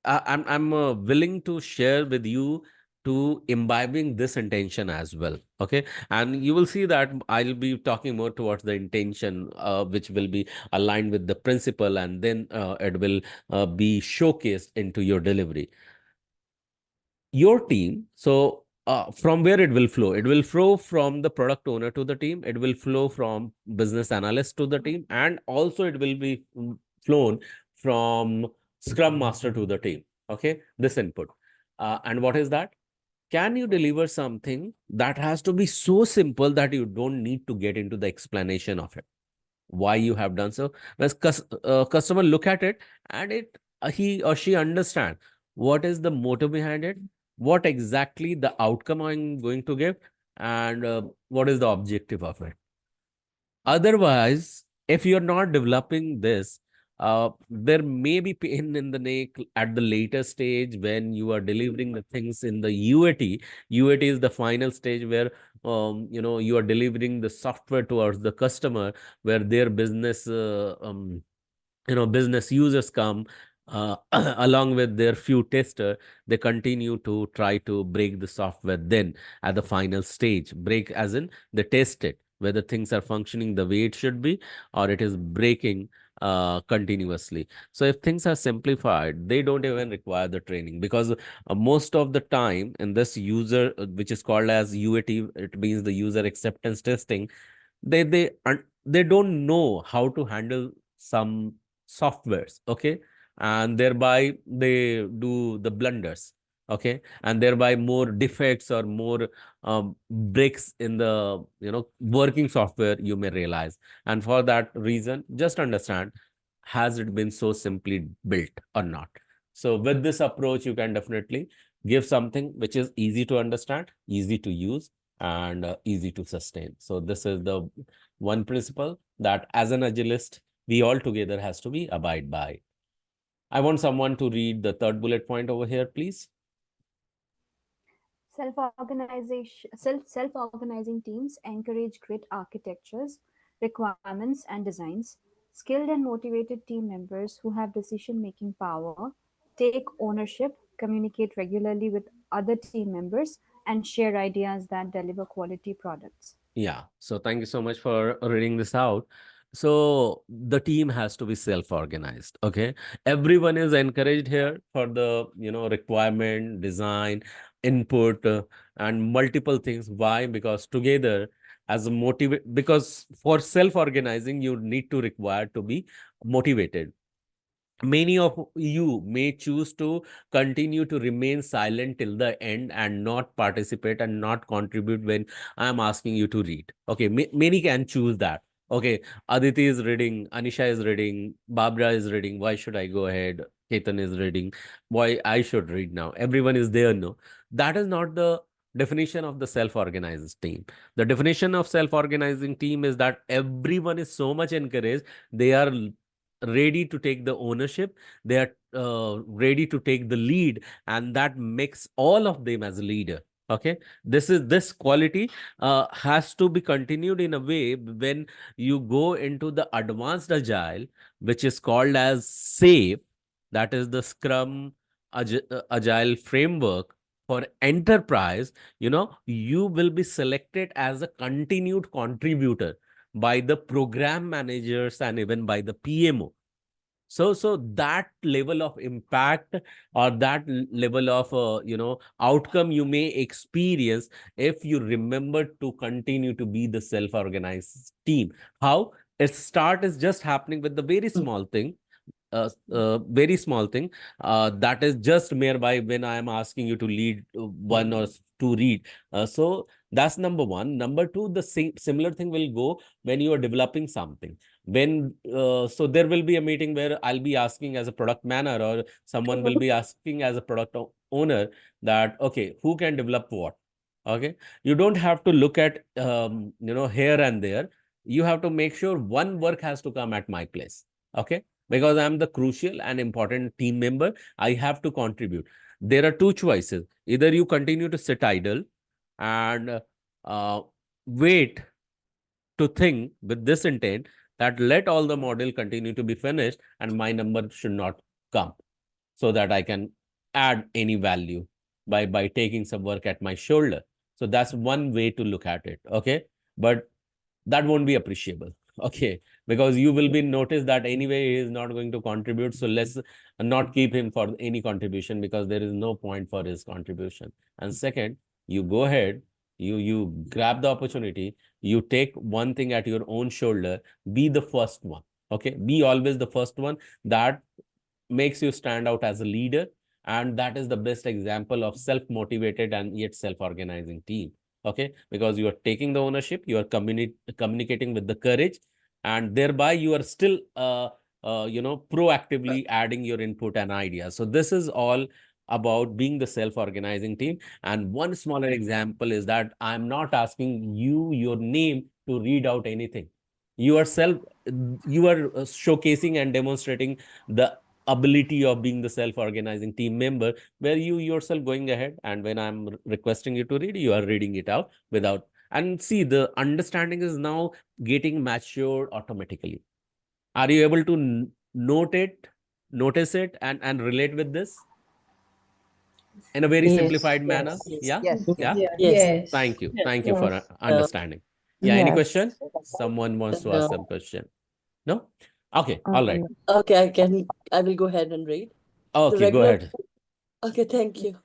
I'm willing to share with you to imbibing this intention as well. Okay. And you will see that I'll be talking more towards the intention, which will be aligned with the principle, and then it will be showcased into your delivery. Your team. So from where it will flow? It will flow from the product owner to the team. It will flow from business analyst to the team, and also it will be flown from Scrum Master to the team. Okay, this input. And what is that? Can you deliver something that has to be so simple that you don't need to get into the explanation of it? Why you have done so? When customer look at it, and he or she understand what is the motive behind it, what exactly the outcome I'm going to give, and what is the objective of it. Otherwise, if you're not developing this, there may be pain in the neck at the later stage when you are delivering the things in the UAT. UAT is the final stage where you are delivering the software towards the customer, where their business business users come along with their few tester. They continue to try to break the software. Then at the final stage, break as in they test it whether things are functioning the way it should be, or it is breaking continuously. So if things are simplified, they don't even require the training, because most of the time in this user which is called as UAT, it means the user acceptance testing, they don't know how to handle some softwares. Okay, and thereby they do the blunders. Okay, and thereby more defects or more breaks in the working software you may realize. And for that reason, just understand, has it been so simply built or not? So with this approach, you can definitely give something which is easy to understand, easy to use, and easy to sustain. So this is the one principle that as an agilist, we all together has to be abide by. I want someone to read the third bullet point over here, please. Self-organizing teams encourage grid architectures, requirements, and designs. Skilled and motivated team members who have decision-making power take ownership, communicate regularly with other team members, and share ideas that deliver quality products. Yeah. So thank you so much for reading this out. So the team has to be self-organized. Okay. Everyone is encouraged here for the, requirement, design, input, and multiple things. Why? Because together as a motivate, because for self-organizing, you need to require to be motivated. Many of you may choose to continue to remain silent till the end and not participate and not contribute when I am asking you to read. Okay, many can choose that. Okay, Aditi is reading, Anisha is reading, Babra is reading. Why should I go ahead? Ketan is reading. Why I should read now? Everyone is there. No, that is not the definition of the self-organized team. The definition of self-organizing team is that everyone is so much encouraged. They are ready to take the ownership. They are ready to take the lead, and that makes all of them as a leader. Okay, this quality has to be continued in a way when you go into the advanced agile, which is called as SAFe. That is the Scrum agile framework for enterprise. You will be selected as a continued contributor by the program managers and even by the PMO. So that level of impact, or that level of outcome you may experience if you remember to continue to be the self-organized team. How it start is just happening with the very small thing. Very small thing that is just nearby when I am asking you to lead one or to read. So that's number one. Number two, the similar thing will go when you are developing something. When so there will be a meeting where I'll be asking as a product manager, or someone will be asking as a product owner that, okay, who can develop what? Okay, you don't have to look at here and there. You have to make sure one work has to come at my place. Okay, because I'm the crucial and important team member, I have to contribute. There are two choices. Either you continue to sit idle and wait to think with this intent that let all the model continue to be finished and my number should not come, so that I can add any value by taking some work at my shoulder. So that's one way to look at it. Okay, but that won't be appreciable. Okay, because you will be noticed that anyway he is not going to contribute, so let's not keep him for any contribution, because there is no point for his contribution. And second, you go ahead, you grab the opportunity, you take one thing at your own shoulder, be the first one. Okay, be always the first one. That makes you stand out as a leader, and that is the best example of self-motivated and yet self-organizing team. Okay, because you are taking the ownership, you are communicating with the courage, and thereby you are still proactively adding your input and ideas. So this is all about being the self-organizing team. And one smaller example is that I'm not asking you your name to read out anything. You are showcasing and demonstrating the ability of being the self-organizing team member, where you yourself going ahead, and when I'm requesting you to read, you are reading it out without. And see, the understanding is now getting matured automatically. Are you able to notice it, and relate with this in a very Yes. simplified manner? Yes. Yeah. Yes. Yeah. Yes. Thank you Yes. for understanding. Yeah, any Yes. question? Someone wants to ask some question? No. Okay, all right. Okay, I will go ahead and read. The Okay, go regular, ahead. okay, thank you.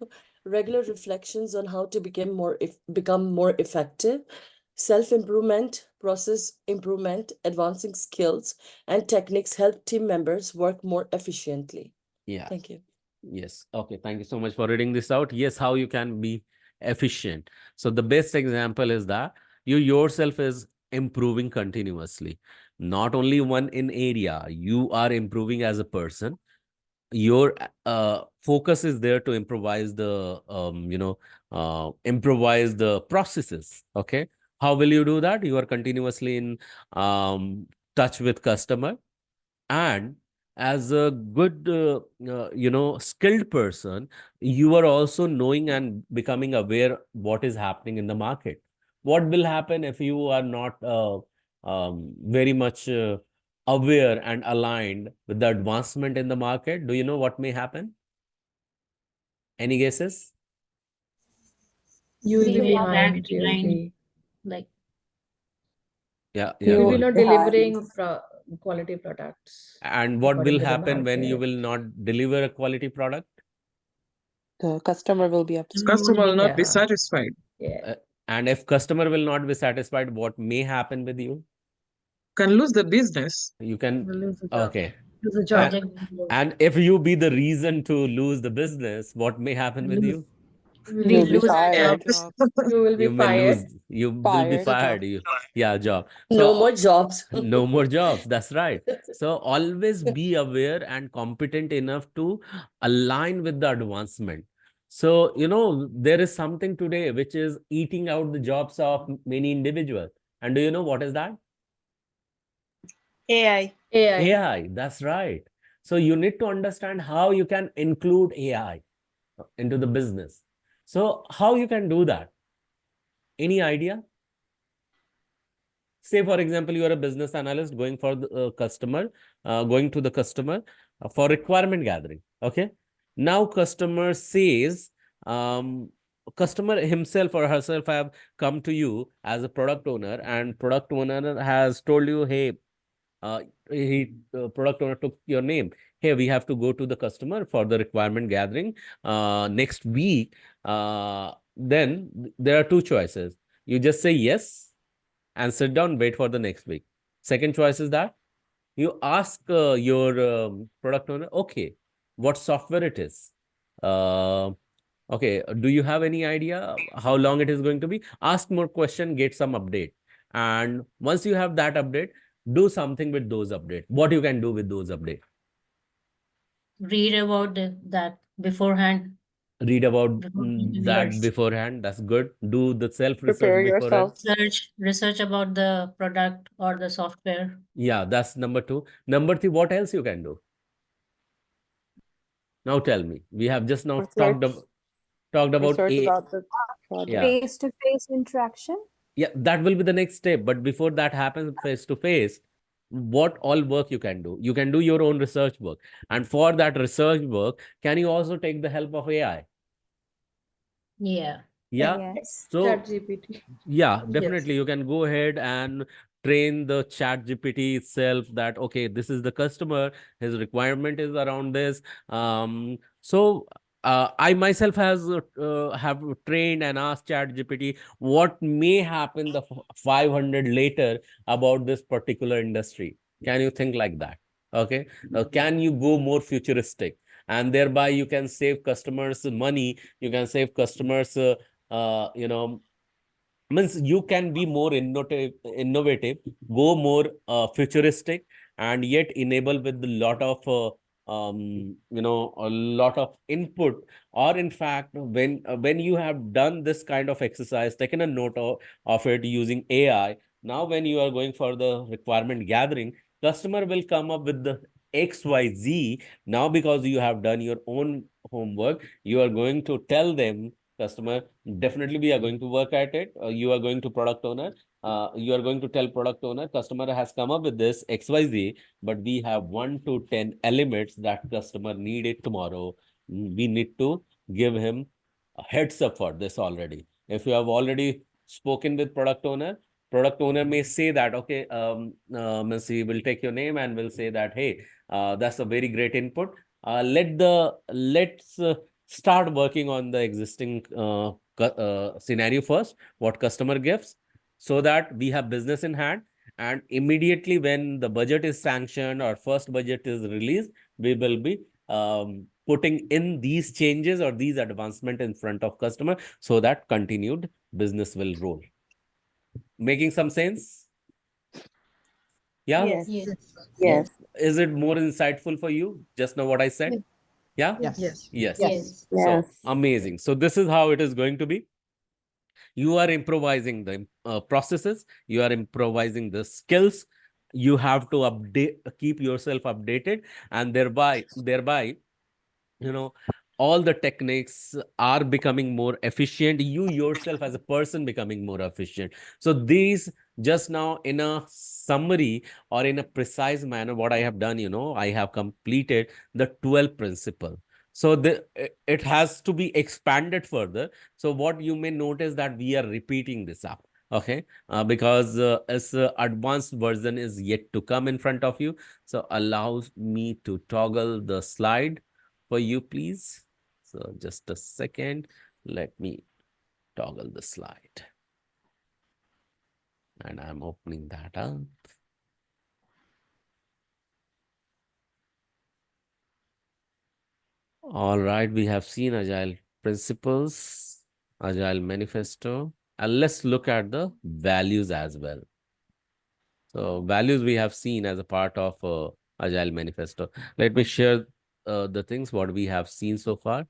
Regular reflections on how to become more effective, self-improvement, process improvement, advancing skills and techniques help team members work more efficiently. Yeah. Thank you. Yes. Okay. Thank you so much for reading this out. Yes, how you can be efficient. So the best example is that you yourself is improving continuously. Not only one in area, you are improving as a person. Your focus is there to improvise the improvise the processes. Okay. How will you do that? You are continuously in touch with customer, and as a good skilled person, you are also knowing and becoming aware what is happening in the market. What will happen if you are not very much aware and aligned with the advancement in the market? Do you know what may happen? Any guesses? You will be We will lag behind. You will behind, be. like Yeah, We yeah, will go not ahead. delivering quality products And what according will to the happen when you market. will not deliver a quality product? The customer will be upset. customer will not be Yeah. satisfied. Yeah. And if customer will not be satisfied, what may happen with you? Can lose the business. You can, We'll lose the job. okay. Lose the job. Project And if you be the reason to lose the business, what may happen with you? we You'll be lose our fired. jobs. You will be You may lose, fired. you will be Fired. fired. Yeah, job. No So more jobs. no more jobs. That's right. So always be aware and competent enough to align with the advancement. So, there is something today which is eating out the jobs of many individuals. And do you know what is that? AI. AI. AI. That's right. So you need to understand how you can include AI into the business. So how you can do that? Any idea? Say, for example, you are a business analyst going for the going to the customer for requirement gathering. Okay. Now customer says, customer himself or herself have come to you as a product owner, and product owner has told you, hey, uh, product owner took your name. Hey, we have to go to the customer for the requirement gathering next week. Then there are two choices. You just say yes and sit down, wait for the next week. Second choice is that you ask your product owner, okay, what software it is. Okay, do you have any idea how long it is going to be? Ask more question, get some update. And once you have that update, do something with those updates. What you can do with those updates? Read about that beforehand. Read about Before that interviewers. beforehand. That's good. Do the self-research Prepare beforehand. yourself. Research about the product or the software. Yeah, that's number two. Number three, what else you can do? Now tell me. We have just now talked Research. about Research a. about the product. Yeah. Face-to-face interaction. Yeah, that will be the next step. But before that happens face to face, what all work you can do? You can do your own research work. And for that research work, can you also take the help of AI? Yeah. Yeah. Yes. So, ChatGPT. yeah, Yes. definitely you can go ahead and train the ChatGPT itself that, okay, this is the customer, his requirement is around this. So I myself have trained and asked ChatGPT what may happen the 500 later about this particular industry. Can you think like that? Okay. Can you go more futuristic? And thereby you can save customers money. You can save customers, you know, means you can be more innovative, go more futuristic, and yet enable with a lot of a lot of input. Or in fact, when you have done this kind of exercise, taken a note of it using AI, now when you are going for the requirement gathering, customer will come up with the XYZ. Now because you have done your own homework, you are going to tell them, customer, definitely we are going to work at it. You are going to product owner, you are going to tell product owner, customer has come up with this XYZ, but we have 1 to 10 elements that customer need it tomorrow. We need to give him a heads up for this already. If you have already spoken with product owner may say that, okay, Missy will take your name and will say that, hey, that's a very great input. Let's start working on the existing scenario first, what customer gives, so that we have business in hand. And immediately when the budget is sanctioned or first budget is released, we will be putting in these changes or these advancement in front of customer, so that continued business will roll. Making some sense? Yeah? Yes. Yes. Yes. Is it more insightful for you? Just know what I said? Yeah? Yes. Yes. Yes. So Yes. amazing. So this is how it is going to be. You are improvising the processes, you are improvising the skills. You have to update, keep yourself updated, and thereby you know, all the techniques are becoming more efficient, you yourself as a person becoming more efficient. So these, just now in a summary or in a precise manner, what I have done, you know, I have completed the 12 principle. So it has to be expanded further. So what you may notice that we are repeating this up, okay, because as advanced version is yet to come in front of you. So allows me to toggle the slide for you, please. So just a second, let me toggle the slide. And I'm opening that up. All right, we have seen Agile principles, Agile manifesto, and let's look at the values as well. So values we have seen as a part of Agile manifesto. Let me share the things what we have seen so far,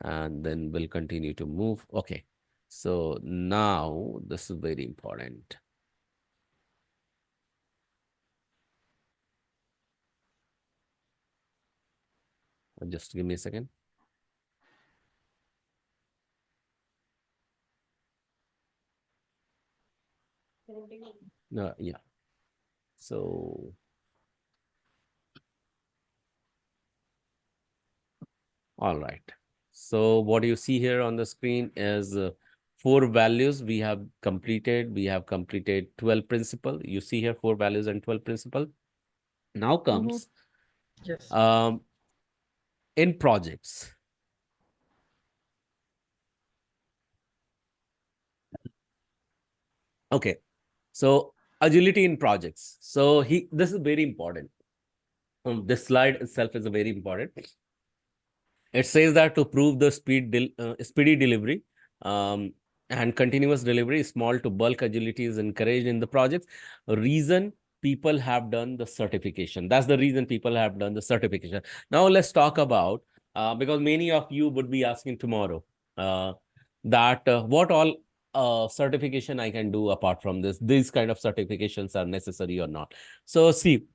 and then we'll continue to move. Okay, so now this is very important. Just give me a second. Yeah. So, all right. So what you see here on the screen is 4 values we have completed. We have completed 12 principle. You see here 4 values and 12 principle. Now comes in projects. Okay. So agility in projects. So this is very important. This slide itself is a very important. It says that to prove the speedy delivery and continuous delivery, small to bulk agility is encouraged in the projects. Reason people have done the certification. That's the reason people have done the certification. Now let's talk about, because many of you would be asking tomorrow that what all certification I can do apart from this. These kind of certifications are necessary or not. So see,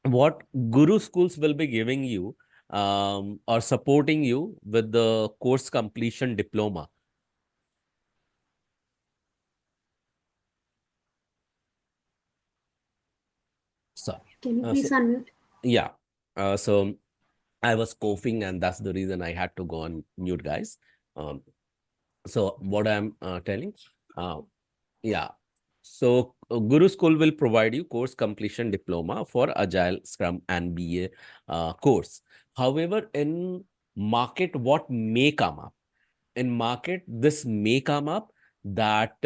what Guru schools will be giving you or supporting you with the course completion diploma. Sorry. Can you please unmute? Yeah. So I was coughing, and that's the reason I had to go on mute, guys. So what I'm telling, yeah. So Guru School will provide you course completion diploma for Agile, Scrum, and BA course. However, in market what may come up. In market, this may come up that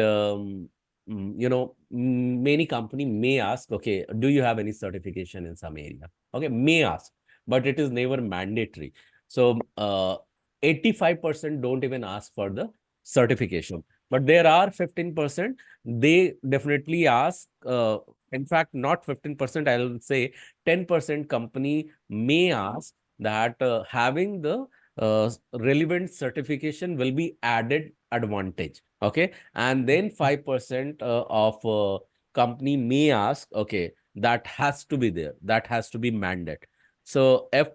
many company may ask, okay, do you have any certification in some area? Okay, may ask, but it is never mandatory. So 85% don't even ask for the certification, but there are 15% they definitely ask. In fact, not 15%, I'll say 10% company may ask that having the relevant certification will be added advantage. Okay, and then 5% of company may ask, okay, that has to be there, that has to be mandate. So if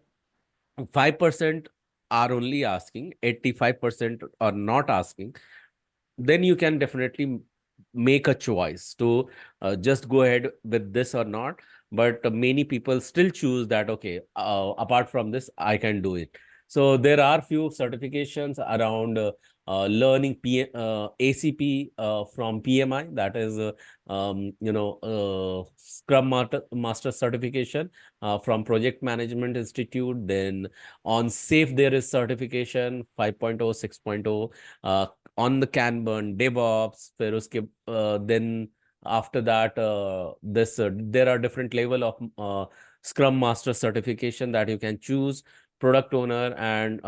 5% are only asking, 85% are not asking, then you can definitely make a choice to just go ahead with this or not. But many people still choose that, okay, apart from this, I can do it. So there are few certifications around learning ACP from PMI, that is, Scrum Master certification from Project Management Institute. Then on SAFe, there is certification 5.0, 6.0. On the Kanban, DevOps, फिर उसके then after that there are different level of Scrum Master certification that you can choose. Product owner, and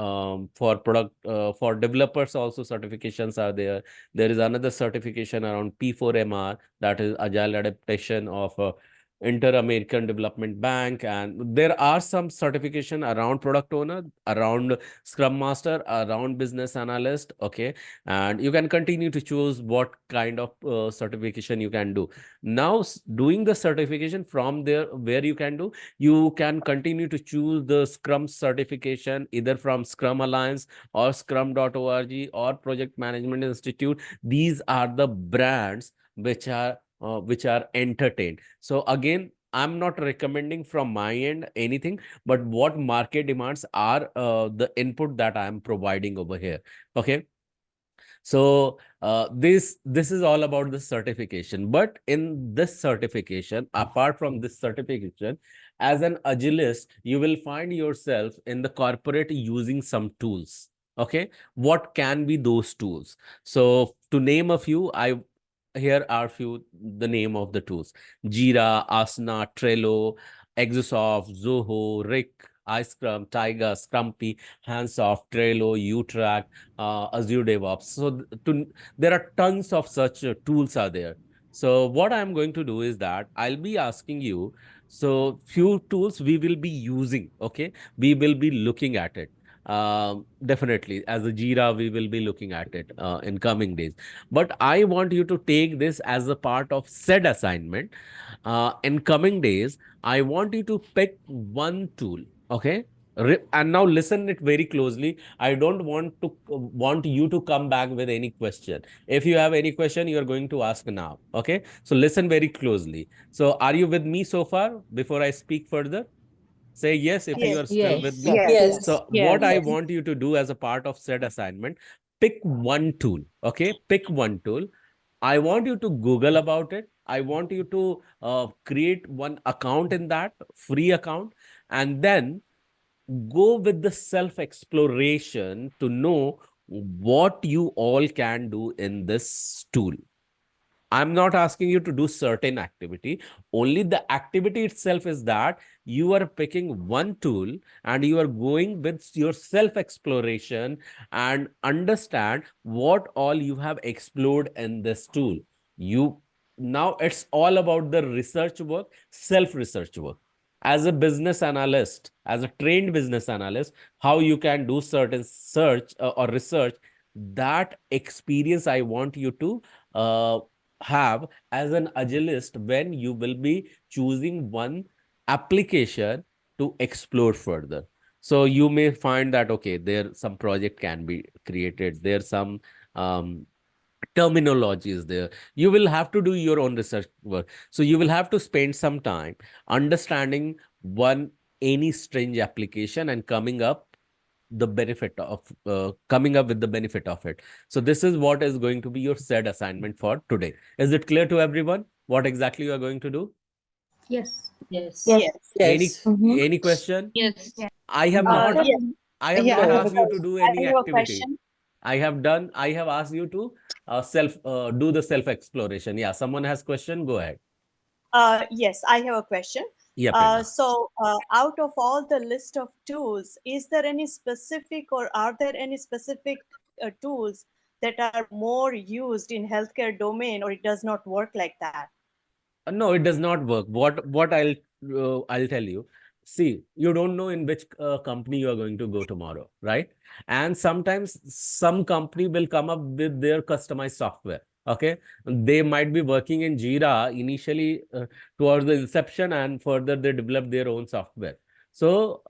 for developers also certifications are there. There is another certification around P4MR, that is Agile Adaptation of Inter-American Development Bank, and there are some certification around product owner, around Scrum Master, around business analyst. Okay, and you can continue to choose what kind of certification you can do. Now doing the certification from there, where you can continue to choose the Scrum certification either from Scrum Alliance or scrum.org or Project Management Institute. These are the brands which are entertained. So again, I'm not recommending from my end anything, but what market demands are the input that I'm providing over here. Okay, so this is all about the certification. But in this certification, apart from this certification, as an agilist, you will find yourself in the corporate using some tools. Okay, what can be those tools? So to name a few, here are few the name of the tools: Jira, Asana, Trello, Exosoft, Zoho, Rick, iScrum, Tiger, Scrumpy, Handsoft, Trello, UTrack, Azure DevOps. So there are tons of such tools are there. So what I'm going to do is that I'll be asking you, so few tools we will be using. Okay, we will be looking at it. Definitely, as a Jira, we will be looking at it in coming days. But I want you to take this as a part of said assignment. In coming days, I want you to pick one tool. Okay, and now listen it very closely. I don't want you to come back with any question. If you have any question, you are going to ask now. Okay, so listen very closely. So are you with me so far? Before I speak further, say yes if you are still with me. Yes. So what I want you to do as a part of said assignment, pick one tool. Okay, pick one tool. I want you to Google about it. I want you to create one account in that free account, and then go with the self exploration to know what you all can do in this tool. I'm not asking you to do certain activity. Only the activity itself is that you are picking one tool and you are going with your self-exploration and understand what all you have explored in this tool. Now it's all about the research work, self-research work. As a business analyst, as a trained business analyst, how you can do certain search or research, that experience I want you to have as an agilist when you will be choosing one application to explore further. So you may find that, okay, there some project can be created, there some terminology is there. You will have to do your own research work. So you will have to spend some time understanding any strange application and coming up with the benefit of it. So this is what is going to be your said assignment for today. Is it clear to everyone what exactly you are going to do? Yes. Yes. Yes. Any question? Yes. I have not I have Yeah, not No. asked you to because do I any have a activity. question. I have asked you to do the self exploration. Yeah, someone has question, go ahead. Yes, I have a question. Yeah, Prerna. Out of all the list of tools, is there any specific or are there any specific tools that are more used in healthcare domain, or it does not work like that? No, it does not work. What I'll tell you. See, you don't know in which company you are going to go tomorrow, right? And sometimes some company will come up with their customized software. Okay, they might be working in Jira initially towards the inception, and further they develop their own software. So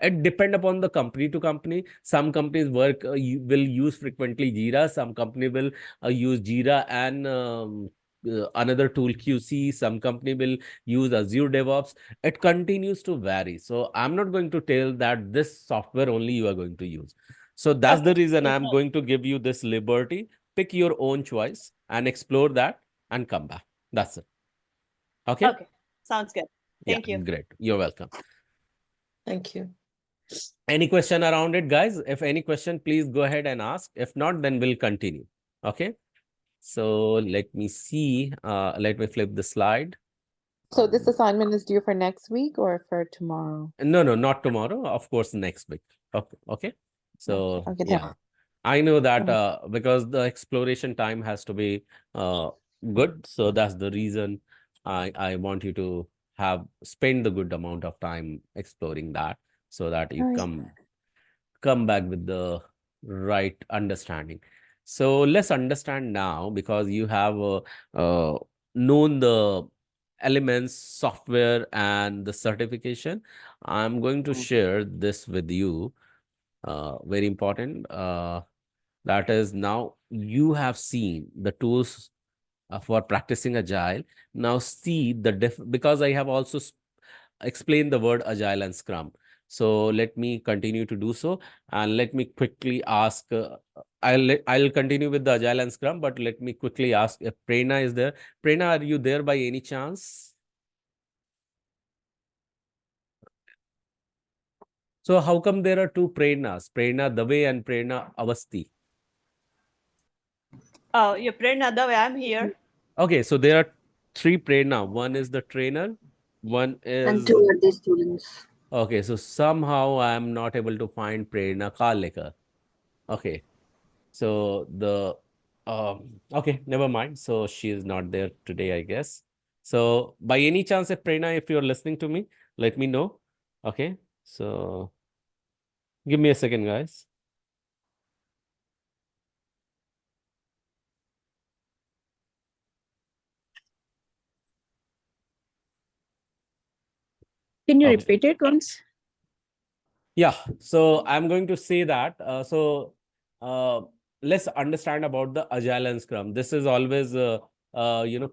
it depend upon the company to company. Some companies will use frequently Jira. Some company will use Jira and another tool QC. Some company will use Azure DevOps. It continues to vary. So I'm not going to tell that this software only you are going to use. So that's the reason I'm going to give you this liberty. Pick your own choice and explore that and come back. That's it. Okay. Okay, sounds good. Thank you. Great. You're welcome. Thank you. Any question around it, guys? If any question, please go ahead and ask. If not, then we'll continue. Okay. So let me see. Let me flip the slide. So this assignment is due for next week or for tomorrow? No, not tomorrow. Of course, next week. Okay. So Okay, yeah, I know that okay. because the exploration time has to be good. So that's the reason I want you to spend the good amount of time exploring that, so that you All right. come back with the right understanding. So let's understand now, because you have known the elements, software, and the certification. I'm going to share this with you. Very important. That is, now you have seen the tools for practicing agile. Now see the because I have also explain the word agile and scrum. So let me continue to do so, and let me quickly ask I'll continue with the agile and scrum, but let me quickly ask if Prerna is there. Prerna, are you there by any chance? So how come there are two Prernas, Prerna Dave and Prerna Avasti? Yeah, Prerna Dave, I'm here. Okay, so there are three Prerna. One is the trainer, one And is 2 are the students. okay. So somehow I am not able to find Prerna Kalekar. Okay. So okay, never mind. So she is not there today, I guess. So by any chance, if Prerna, if you're listening to me, let me know. Okay. So give me a second, guys. Can you Okay. repeat it once? Yeah. So I'm going to say that. Let's understand about the Agile and Scrum. This is always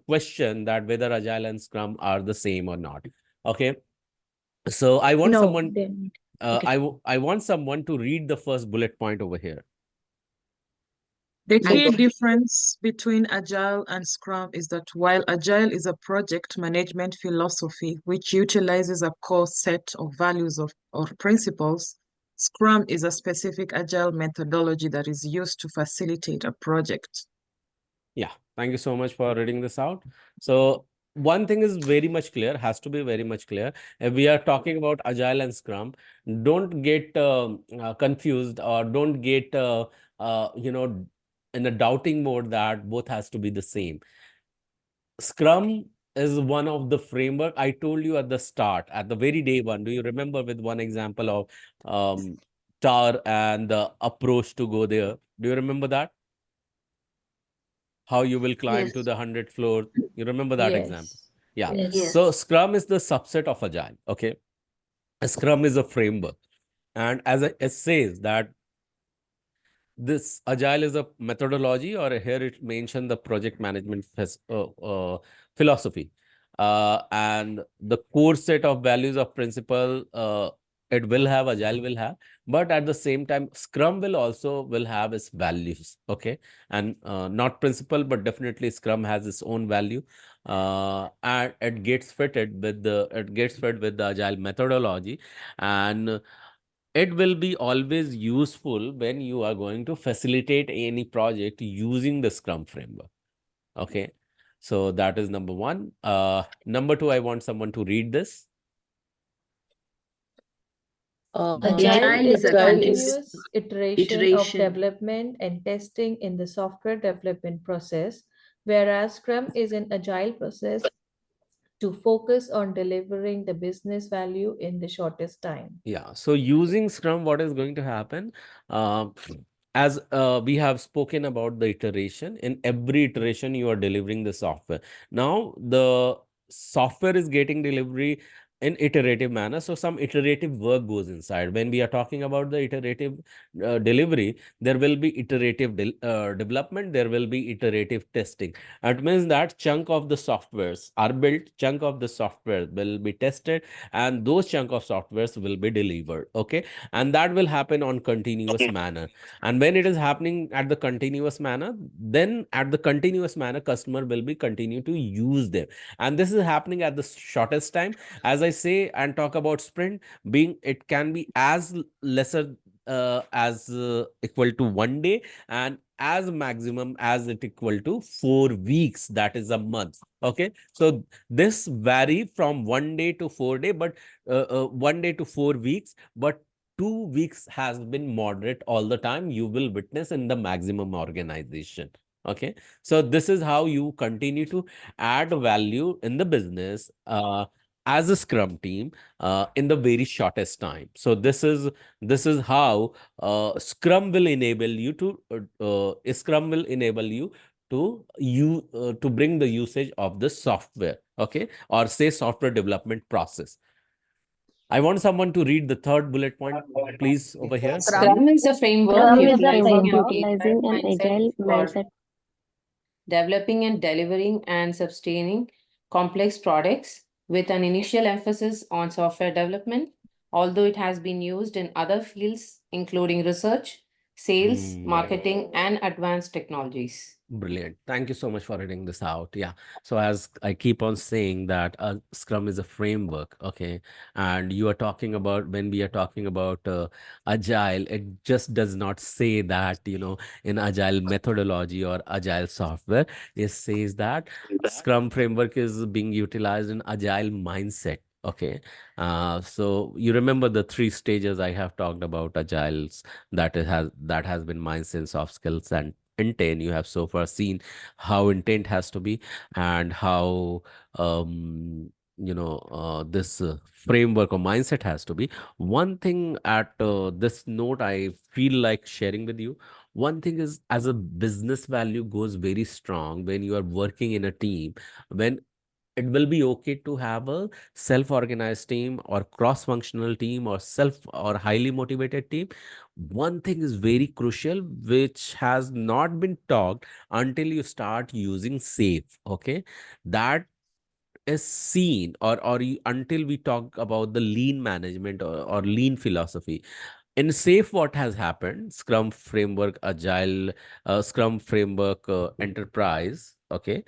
question that whether Agile and Scrum are the same or not. Okay. So I want No, someone. they're not. Okay. I want someone to read the first bullet point over here. The I key got it. difference between Agile and Scrum is that while Agile is a project management philosophy which utilizes a core set of values or principles, Scrum is a specific Agile methodology that is used to facilitate a project. Yeah, thank you so much for reading this out. So one thing is very much clear, has to be very much clear. If we are talking about Agile and Scrum, don't get confused, or don't get in a doubting mode that both has to be the same. Scrum is one of the framework I told you at the start, at the very day one. Do you remember with one example of TAR and the approach to go there? Do you remember that? How you will climb to Yes. the 100th floor. You remember that example? Yes. Yeah. Yes. So Scrum is the subset of Agile. Okay. Scrum is a framework. And as it says that this Agile is a methodology, or here it mentioned the project management philosophy. And the core set of values of principle, it will have, Agile will have, but at the same time, Scrum will have its values. Okay. And not principle, but definitely Scrum has its own value. And it gets fitted with the Agile methodology. And it will be always useful when you are going to facilitate any project using the Scrum framework. Okay, so that is number one. Number two, I want someone to read this. Agile is a Agile continuous iteration of iteration. development and testing in the software development process, whereas Scrum is an agile process to focus on delivering the business value in the shortest time. Yeah, so using Scrum, what is going to happen? Uh, as we have spoken about the iteration, in every iteration, you are delivering the software. Now, the software is getting delivery in iterative manner. So some iterative work goes inside. When we are talking about the iterative delivery, there will be iterative development, there will be iterative testing. It means that chunk of the softwares are built, chunk of the software will be tested, and those chunk of softwares will be delivered. Okay, and that will happen on continuous manner. And when it is happening at the continuous manner, then at the continuous manner, customer will be continue to use them, and this is happening at the shortest time. As I say and talk about sprint, being it can be as lesser as equal to 1 day, and as maximum as it equal to 4 weeks, that is a month. Okay, so this vary from 1 day to 4 day, but 1 day to 4 weeks, but 2 weeks has been moderate all the time. You will witness in the maximum organization. Okay, so this is how you continue to add value in the business as a Scrum team in the very shortest time. So this is how Scrum will enable you to bring the usage of the software, okay, or say software development process. I want someone to read the third bullet point, please, over here. Scrum is a framework Scrum is a utilizing framework an utilizing an agile agile mindset mindset for developing and delivering and sustaining complex products with an initial emphasis on software development, although it has been used in other fields, including research, sales, marketing, and advanced technologies. Brilliant. Thank you so much for reading this out. Yeah. So as I keep on saying that Scrum is a framework, okay, and you are talking about when we are talking about Agile, it just does not say that, in Agile methodology or Agile software. It says that Scrum framework is being utilized in Agile mindset. Okay. So you remember the 3 stages I have talked about Agiles, that has been mindset, soft skills, and intent. You have so far seen how intent has to be, and how this framework or mindset has to be. One thing at this note I feel like sharing with you, one thing is, as a business value goes very strong when you are working in a team, when it will be okay to have a self-organized team or cross-functional team or self or highly motivated team. One thing is very crucial, which has not been talked until you start using safe. Okay, that is seen, until we talk about the lean management, or lean philosophy. In safe, what has happened, Scrum framework agile, Scrum framework enterprise, okay,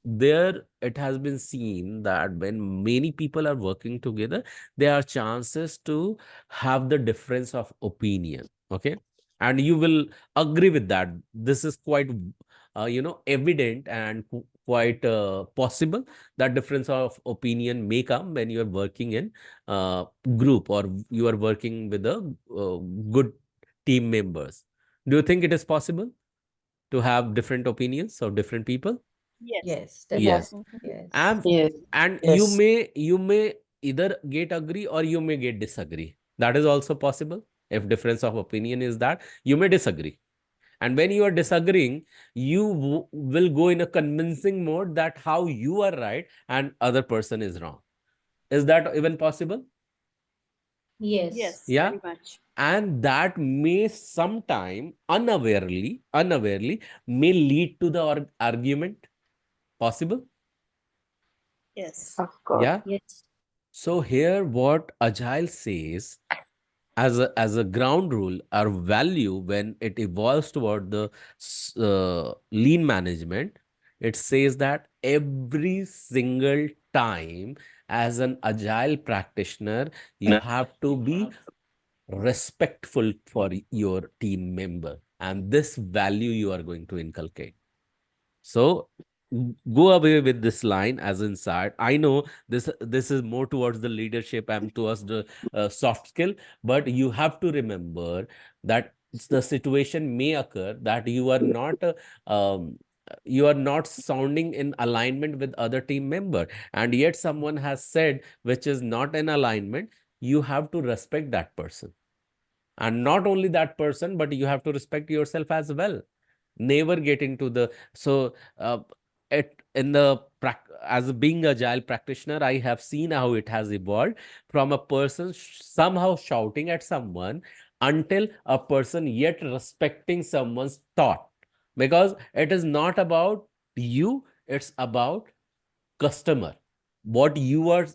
there it has been seen that when many people are working together, there are chances to have the difference of opinion. Okay, and you will agree with that. This is quite evident and quite possible that difference of opinion may come when you are working in group, or you are working with a good team members. Do you think it is possible to have different opinions of different people? Yes, Yes. definitely. Yes. And Yes. and Yes. you may either get agree or you may get disagree. That is also possible. If difference of opinion is that, you may disagree. And when you are disagreeing, you will go in a convincing mode that how you are right and other person is wrong. Is that even possible? Yes. Yeah. Very much. And that may sometime unawarely may lead to the argument. Possible? Yes. Of course. Yeah. Yes. So here what Agile says, as a ground rule or value, when it evolves toward the lean management, it says that every single time, as an Agile practitioner, you have to be respectful for your team member, and this value you are going to inculcate. So go away with this line as inside. I know this is more towards the leadership and towards the soft skill, but you have to remember that the situation may occur that um, you are not sounding in alignment with other team member, and yet someone has said which is not in alignment. You have to respect that person, and not only that person, but you have to respect yourself as well. Never get into the so in the as being agile practitioner, I have seen how it has evolved from a person somehow shouting at someone until a person yet respecting someone's thought, because it is not about you, it's about customer. What you are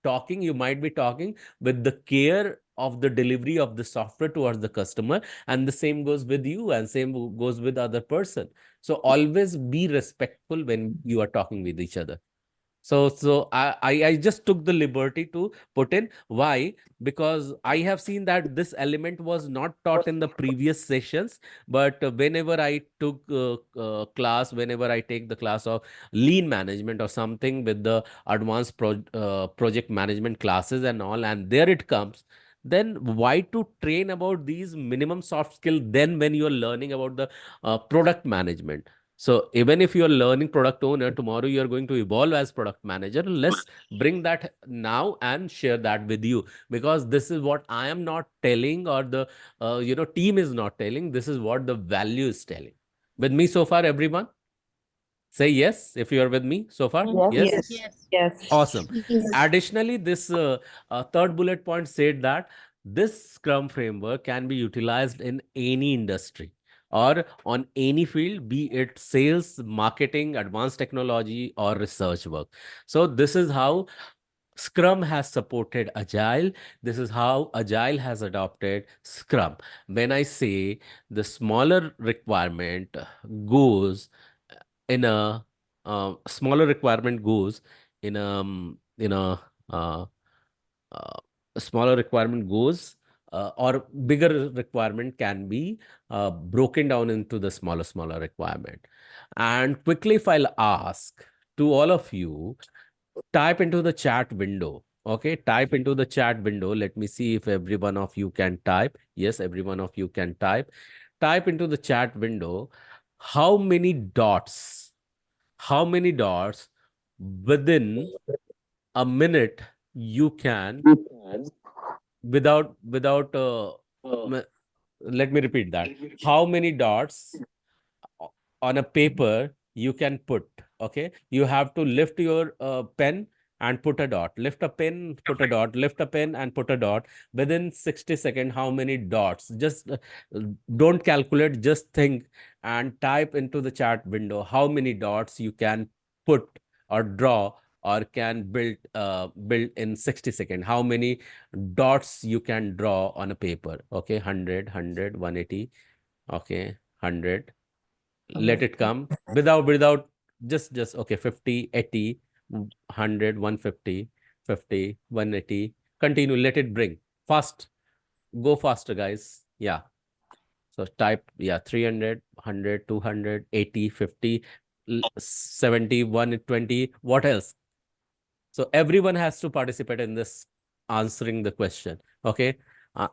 talking, you might be talking with the care of the delivery of the software towards the customer, and the same goes with you and same goes with other person. So always be respectful when you are talking with each other. So I just took the liberty to put in why, because I have seen that this element was not taught in the previous sessions, but whenever I took class, whenever I take the class of lean management or something with the advanced project management classes and all, and there it comes, then why to train about these minimum soft skill then when you are learning about the product management? So even if you're learning product owner, tomorrow you're going to evolve as product manager. Let's bring that now and share that with you, because this is what I am not telling, or the team is not telling. This is what the value is telling. With me so far, everyone? Say yes if you are with me so far. Yes. Yes. Yes. Yes. Awesome. Yes. Additionally, this third bullet point said that this Scrum framework can be utilized in any industry or on any field, be it sales, marketing, advanced technology, or research work. So this is how Scrum has supported Agile. This is how Agile has adopted Scrum. When I say the smaller requirement goes in a smaller requirement goes in uh, a smaller requirement goes or bigger requirement can be broken down into the smaller requirement. And quickly, if I'll ask to all of you, type into the chat window. Okay, type into the chat window. Let me see if every one of you can type. Yes, every one of you can type. Type into the chat window how many dots, how many dots within a minute you can without let me repeat that. How many dots on a paper you can put? Okay, you have to lift your pen and put a dot, lift a pen, put a dot, lift a pen and put a dot within 60 seconds. How many dots? Just don't calculate, just think and type into the chat window how many dots you can put or draw or can build in 60 seconds. How many dots you can draw on a paper? Okay, 100 180. Okay, 100. Let it come without just okay, 50 80 100 150 50 180. Continue, let it bring fast. Go faster, guys. Yeah, so type, yeah, 300 100 200 80 50 70 120. What else? So everyone has to participate in this answering the question. Okay, uh,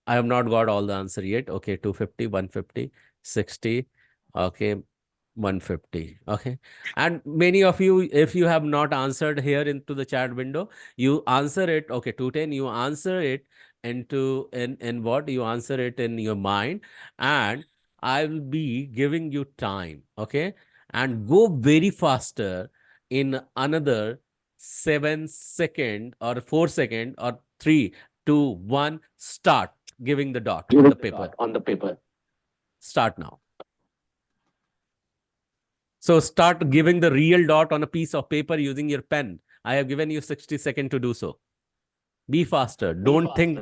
I have not got all the answer yet. Okay, 250 150 60. Okay, 150. Okay, and many of you, if you have not answered here into the chat window, you answer it. Okay, 210, you answer it into in what you answer it in your mind, and I will be giving you time. Okay, and go very faster in another 7 second or 4 second or 3 2 1. Start giving the dot on the paper. Start now. So start giving the real dot on a piece of paper using your pen. I have given you 60 seconds to do so. Be faster. Don't think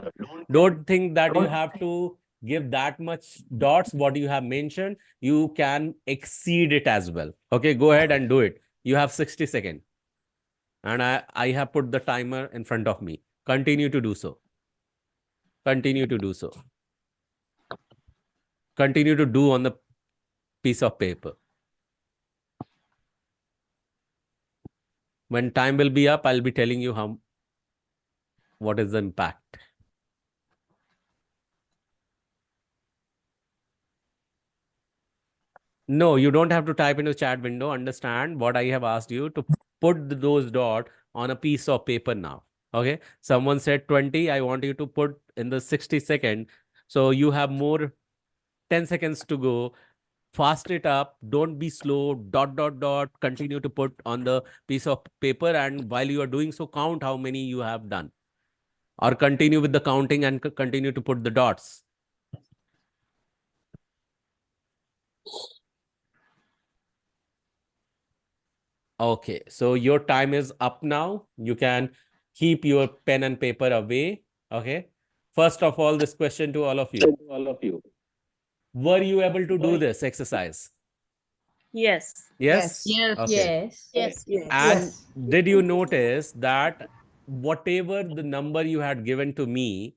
that you have to give that much dots what you have mentioned. You can exceed it as well. Okay, go ahead and do it. You have 60 seconds. And I have put the timer in front of me. Continue to do so. Continue to do so. Continue to do on the piece of paper. When time will be up, I'll be telling you what is the impact. No, you don't have to type into chat window. Understand what I have asked you to put those dots on a piece of paper now. Okay. Someone said 20. I want you to put in the 60-second. So you have more 10 seconds to go. Fast it up. Don't be slow. Dot, dot, dot. Continue to put on the piece of paper. And while you are doing so, count how many you have done. Or continue with the counting and continue to put the dots. Okay, so your time is up now. You can keep your pen and paper away. Okay. First of all, this question to all of you. Were you able to do this exercise? Yes. Yes? Okay. Yes. And did you notice that whatever the number you had given to me,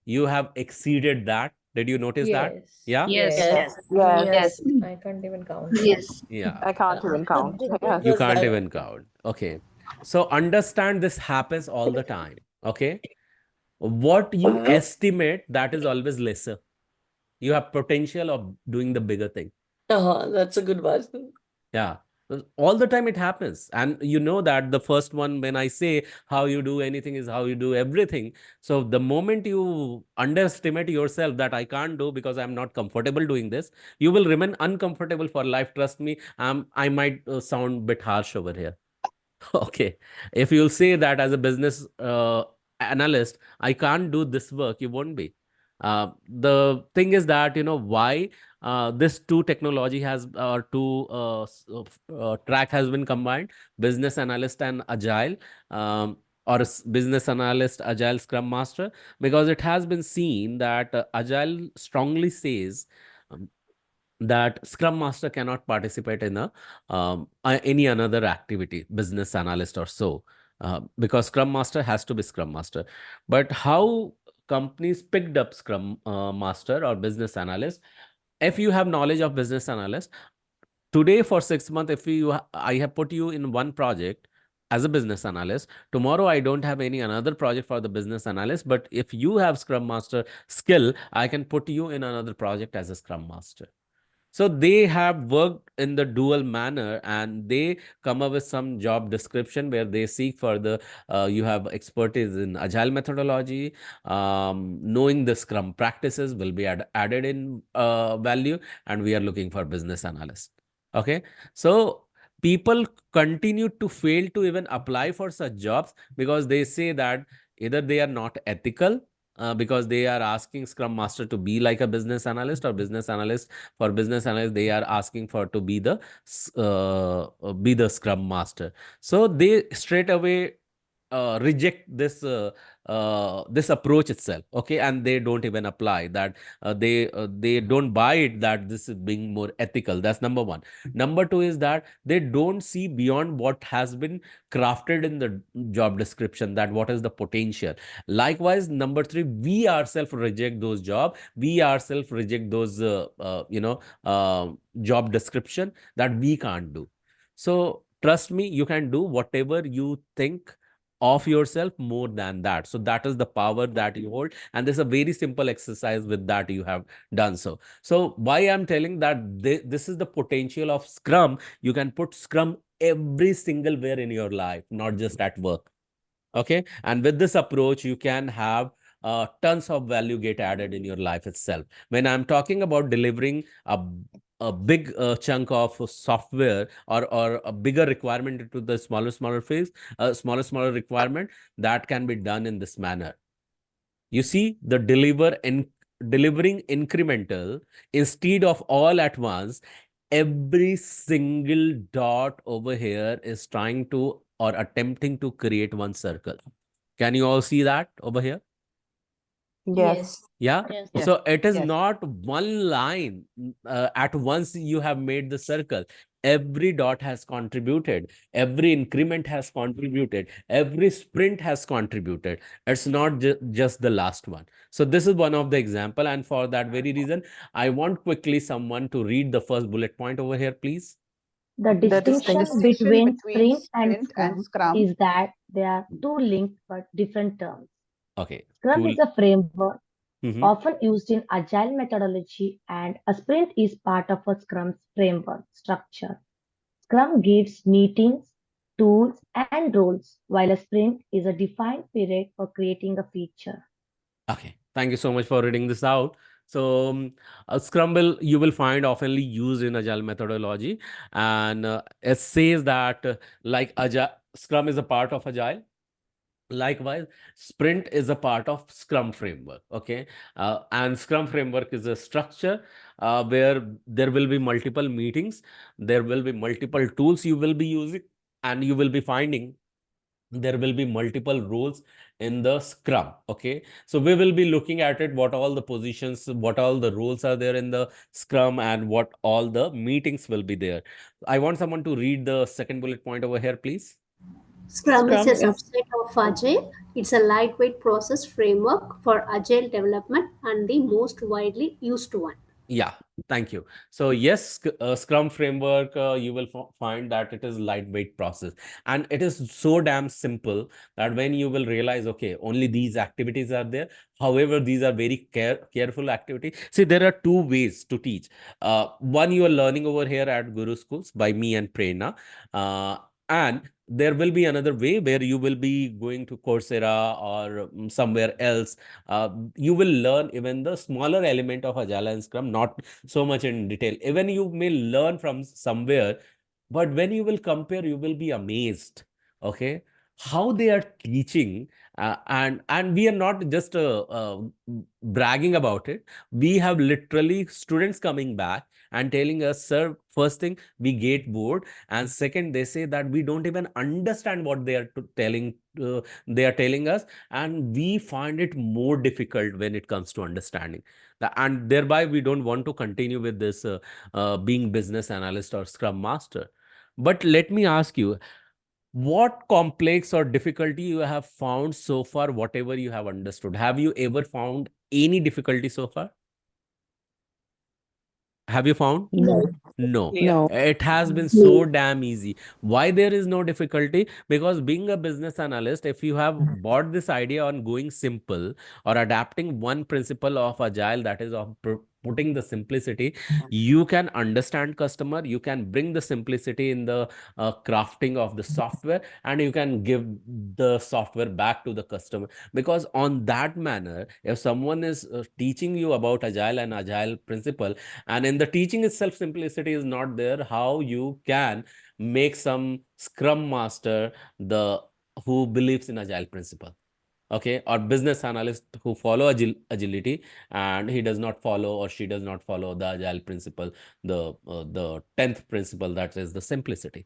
you have exceeded that? Did you notice that? Yes. Yeah? Yes. Yes. I can't even count. Yes. Yeah. I can't even count. Yes. You can't even count. Okay. So understand this happens all the time. Okay. What you estimate, that is always lesser. You have potential of doing the bigger thing. That's a good one. Yeah. All the time it happens. And you know that the first one, when I say how you do anything is how you do everything. So the moment you underestimate yourself that I can't do because I'm not comfortable doing this, you will remain uncomfortable for life. Trust me. I might sound a bit harsh over here. Okay. If you'll say that as a business analyst, I can't do this work, you won't be. The thing is that, why this two technology has, two track has been combined, business analyst and agile, or business analyst, agile scrum master, because it has been seen that agile strongly says um, that scrum master cannot participate in any another activity, business analyst or so, because scrum master has to be scrum master. But how companies picked up scrum master or business analyst? If you have knowledge of business analyst today, for 6 months, if I have put you in one project as a business analyst, tomorrow I don't have any another project for the business analyst, but if you have scrum master skill, I can put you in another project as a scrum master. So they have worked in the dual manner, and they come up with some job description where they seek for the you have expertise in agile methodology, knowing the scrum practices will be added in value, and we are looking for business analyst. Okay, so people continue to fail to even apply for such jobs because they say that either they are not ethical, because they are asking scrum master to be like a business analyst, or business analyst, for business analyst they are asking for to be the scrum master. So they straight away reject this approach itself. Okay, and they don't even apply that. They don't buy it that this is being more ethical. That's number one. Number two is that they don't see beyond what has been crafted in the job description, that what is the potential. Likewise, number three, we ourselves reject those job. We ourselves reject those job description that we can't do. So trust me, you can do whatever you think of yourself more than that. So that is the power that you hold, and there's a very simple exercise with that you have done. So why I'm telling that this is the potential of Scrum. You can put Scrum every single where in your life, not just at work. Okay, and with this approach you can have tons of value get added in your life itself. When I'm talking about delivering a big chunk of software, or a bigger requirement into the smaller phase, smaller requirement, that can be done in this manner. You see, the delivering incremental instead of all at once. Every single dot over here is trying to or attempting to create one circle. Can you all see that over here? Yes. Yeah. Yes. So it is Yes. not one line at once you have made the circle. every dot has contributed, every increment has contributed, every sprint has contributed. It's not just the last one. So this is one of the example, and for that very reason, I want quickly someone to read the first bullet point over here, please. The The distinction distinction between between sprint and sprint and Scrum Scrum. is that they are two linked but different terms. Okay. Scrum is a framework Mhm. often used in agile methodology, and a sprint is part of a Scrum framework structure. Scrum gives meetings, tools, and roles, while a sprint is a defined period for creating a feature. Okay, thank you so much for reading this out. So, Scrum you will find oftenly used in agile methodology, and it says that like agile, Scrum is a part of agile. Likewise, sprint is a part of Scrum framework. Okay, and Scrum framework is a structure where there will be multiple meetings, there will be multiple tools you will be using, and you will be finding there will be multiple roles in the Scrum. Okay, so we will be looking at it, what all the positions, what all the roles are there in the Scrum, and what all the meetings will be there. I want someone to read the second bullet point over here, please. Scrum is a Scrum is subset of Agile. It's a lightweight process framework for Agile development and the most widely used one. Yeah, thank you. So yes, Scrum framework, you will find that it is lightweight process, and it is so damn simple that when you will realize, okay, only these activities are there. However, these are very careful activity. See, there are two ways to teach. One, you are learning over here at Guru Schools by me and Prerna, and there will be another way where you will be going to Coursera or somewhere else. You will learn even the smaller element of Agile and Scrum, not so much in detail. Even you may learn from somewhere, but when you will compare, you will be amazed. Okay, how they are teaching, and we are not just bragging about it. We have literally students coming back and telling us, sir, first thing, we get bored, and second, they say that we don't even understand what they are telling us, and we find it more difficult when it comes to understanding and thereby we don't want to continue with this being business analyst or Scrum master. But let me ask you, what complex or difficulty you have found so far, whatever you have understood? Have you ever found any difficulty so far? Have you found? No. No, no. it has been so damn easy. Why there is no difficulty? Because being a business analyst, if you have bought this idea on going simple or adapting one principle of agile, that is of putting the simplicity, you can understand customer, you can bring the simplicity in the crafting of the software, and you can give the software back to the customer. Because on that manner, if someone is teaching you about agile and agile principle, and in the teaching itself simplicity is not there, how you can make some Scrum master the who believes in agile principle, okay, or business analyst who follow agility, and he does not follow or she does not follow the agile principle, the 10th principle, that is the simplicity.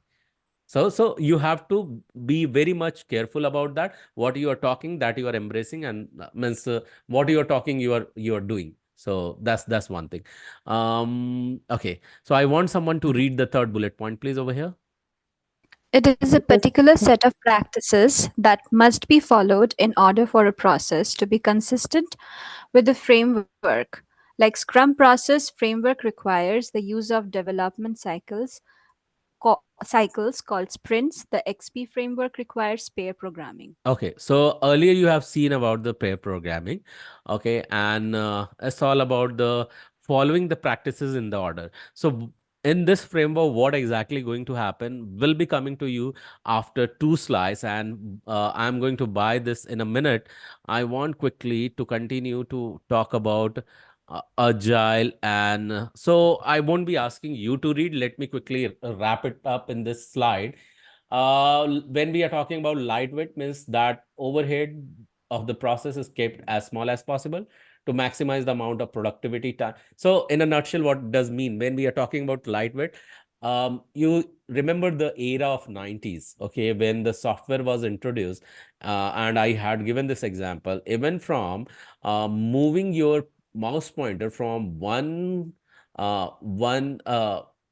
So you have to be very much careful about that, what you are talking, that you are embracing, and means what you are talking, you are doing. So that's one thing. Okay, so I want someone to read the third bullet point, please, over here. It is a particular set of practices that must be followed in order for a process to be consistent with the framework. Like Scrum process framework requires the use of development cycles called sprints. The XP framework requires pair programming. Okay, so earlier you have seen about the pair programming, okay, and it's all about the following the practices in the order. So in this framework, what exactly going to happen will be coming to you after two slides, and I'm going to buy this in a minute. I want quickly to continue to talk about agile, and so I won't be asking you to read. Let me quickly wrap it up in this slide. When we are talking about lightweight, means that overhead of the process is kept as small as possible to maximize the amount of productivity time. So in a nutshell, what does mean when we are talking about lightweight? You remember the era of 90s, okay, when the software was introduced, and I had given this example, even from moving your mouse pointer from one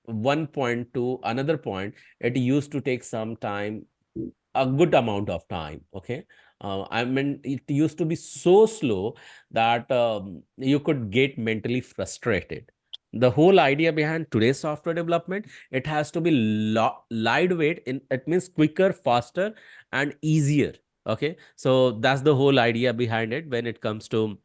one point to another point, it used to take some time, a good amount of time. Okay. I mean, it used to be so slow that you could get mentally frustrated. The whole idea behind today's software development, it has to be lightweight. It means quicker, faster, and easier. Okay. So that's the whole idea behind it when it comes to,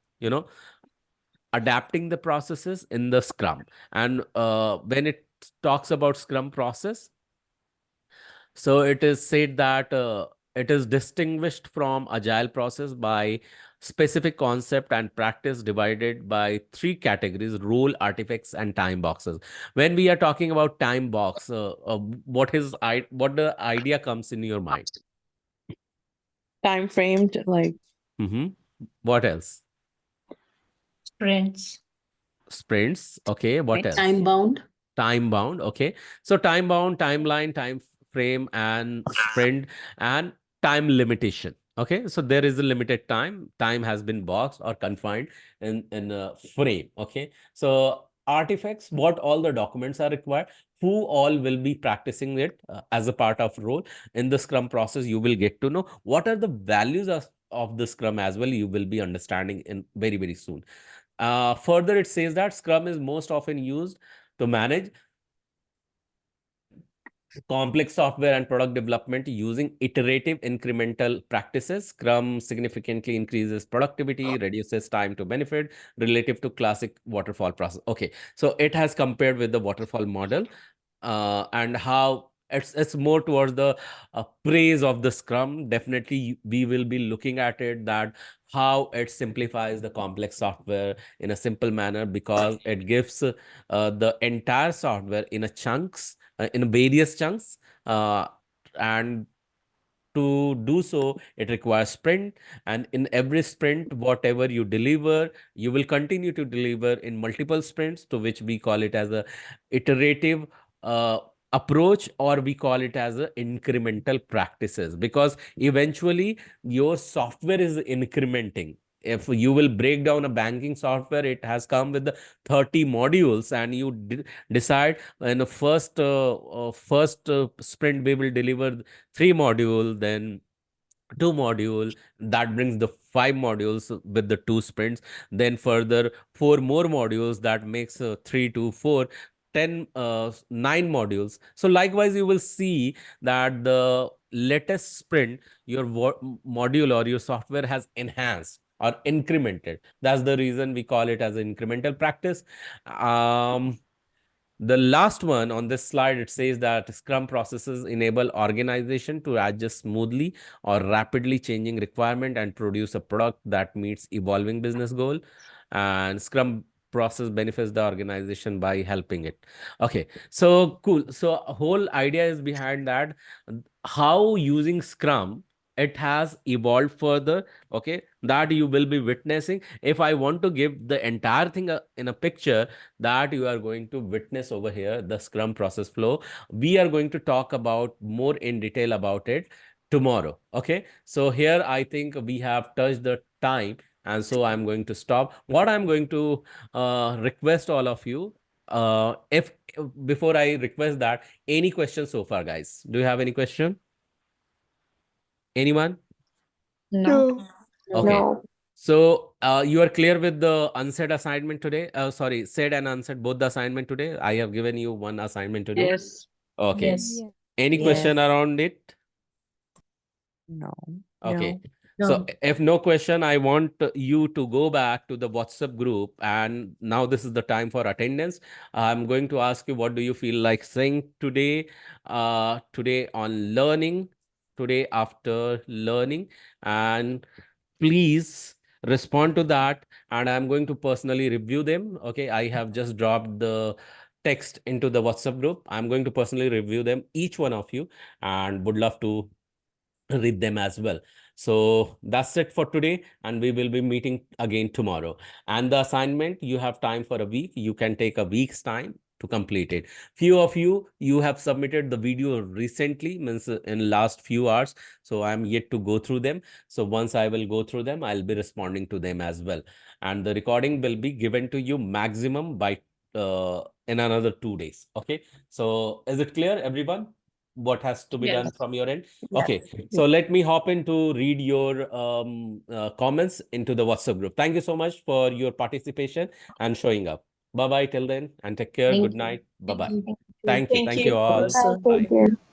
adapting the processes in the Scrum. And when it talks about Scrum process, so it is said that it is distinguished from agile process by specific concept and practice divided by three categories: role, artifacts, and time boxes. When we are talking about time box, what the idea comes in your mind? Time framed, like. What else? Sprints. Sprints. Okay. What else? Time bound. Time bound. Okay. So time bound, timeline, time frame, and sprint, and time limitation. Okay. So there is a limited time. Time has been boxed or confined in a frame. Okay. So artifacts, what all the documents are required, who all will be practicing it as a part of role in the Scrum process. You will get to know what are the values of the Scrum as well. You will be understanding in very, very soon. Further, it says that Scrum is most often used to manage complex software and product development using iterative incremental practices. Scrum significantly increases productivity, reduces time to benefit relative to classic waterfall process. Okay, so it has compared with the waterfall model and how it's more towards the praise of the Scrum. Definitely, we will be looking at it, that how it simplifies the complex software in a simple manner, because it gives the entire software in a chunks, in various chunks, and to do so, it requires sprint, and in every sprint, whatever you deliver, you will continue to deliver in multiple sprints, to which we call it as a iterative approach, or we call it as a incremental practices, because eventually your software is incrementing. If you will break down a banking software, it has come with the 30 modules, and you decide in the first sprint we will deliver 3 module, then 2 module. That brings the 5 modules with the 2 sprints. Then further 4 more modules, that makes 3 to 4, 9 modules. So likewise, you will see that the latest sprint, your module or your software has enhanced or incremented. That's the reason we call it as an incremental practice. The last one on this slide, it says that Scrum processes enable organization to adjust smoothly or rapidly changing requirement and produce a product that meets evolving business goal. And Scrum process benefits the organization by helping it. Okay, so cool. So whole idea is behind that, how using Scrum, it has evolved further. Okay, that you will be witnessing. If I want to give the entire thing in a picture, that you are going to witness over here, the Scrum process flow. We are going to talk about more in detail about it tomorrow. Okay, so here I think we have touched the time, and so I'm going to stop. What I'm going to request all of you, if before I request that, any questions so far, guys? Do you have any question? Anyone? No. Okay. No. So you are clear with the unsaid assignment today? Sorry, said and unsaid, both the assignment today. I have given you one assignment today. Yes. Okay. Yes. Any question around it? No. Okay. No. So if no question, I want you to go back to the WhatsApp group, and now this is the time for attendance. I'm going to ask you, what do you feel like saying today? Today on learning, today after learning, and please respond to that, and I'm going to personally review them. Okay, I have just dropped the text into the WhatsApp group. I'm going to personally review them, each one of you, and would love to read them as well. So that's it for today, and we will be meeting again tomorrow. And the assignment, you have time for a week. You can take a week's time to complete it. Few of you have submitted the video recently, means in last few hours, so I'm yet to go through them. So once I will go through them, I'll be responding to them as well, and the recording will be given to you maximum by in another 2 days. Okay, so is it clear, everyone, what has to be done Yes. from your end? Yes. Okay, so let me hop in to read your comments into the WhatsApp group. Thank you so much for your participation and showing up. Bye bye till then, and take care. Thank Good you. night. Bye bye. Thank you. Thank you. Thank Thank you you all. also. Bye.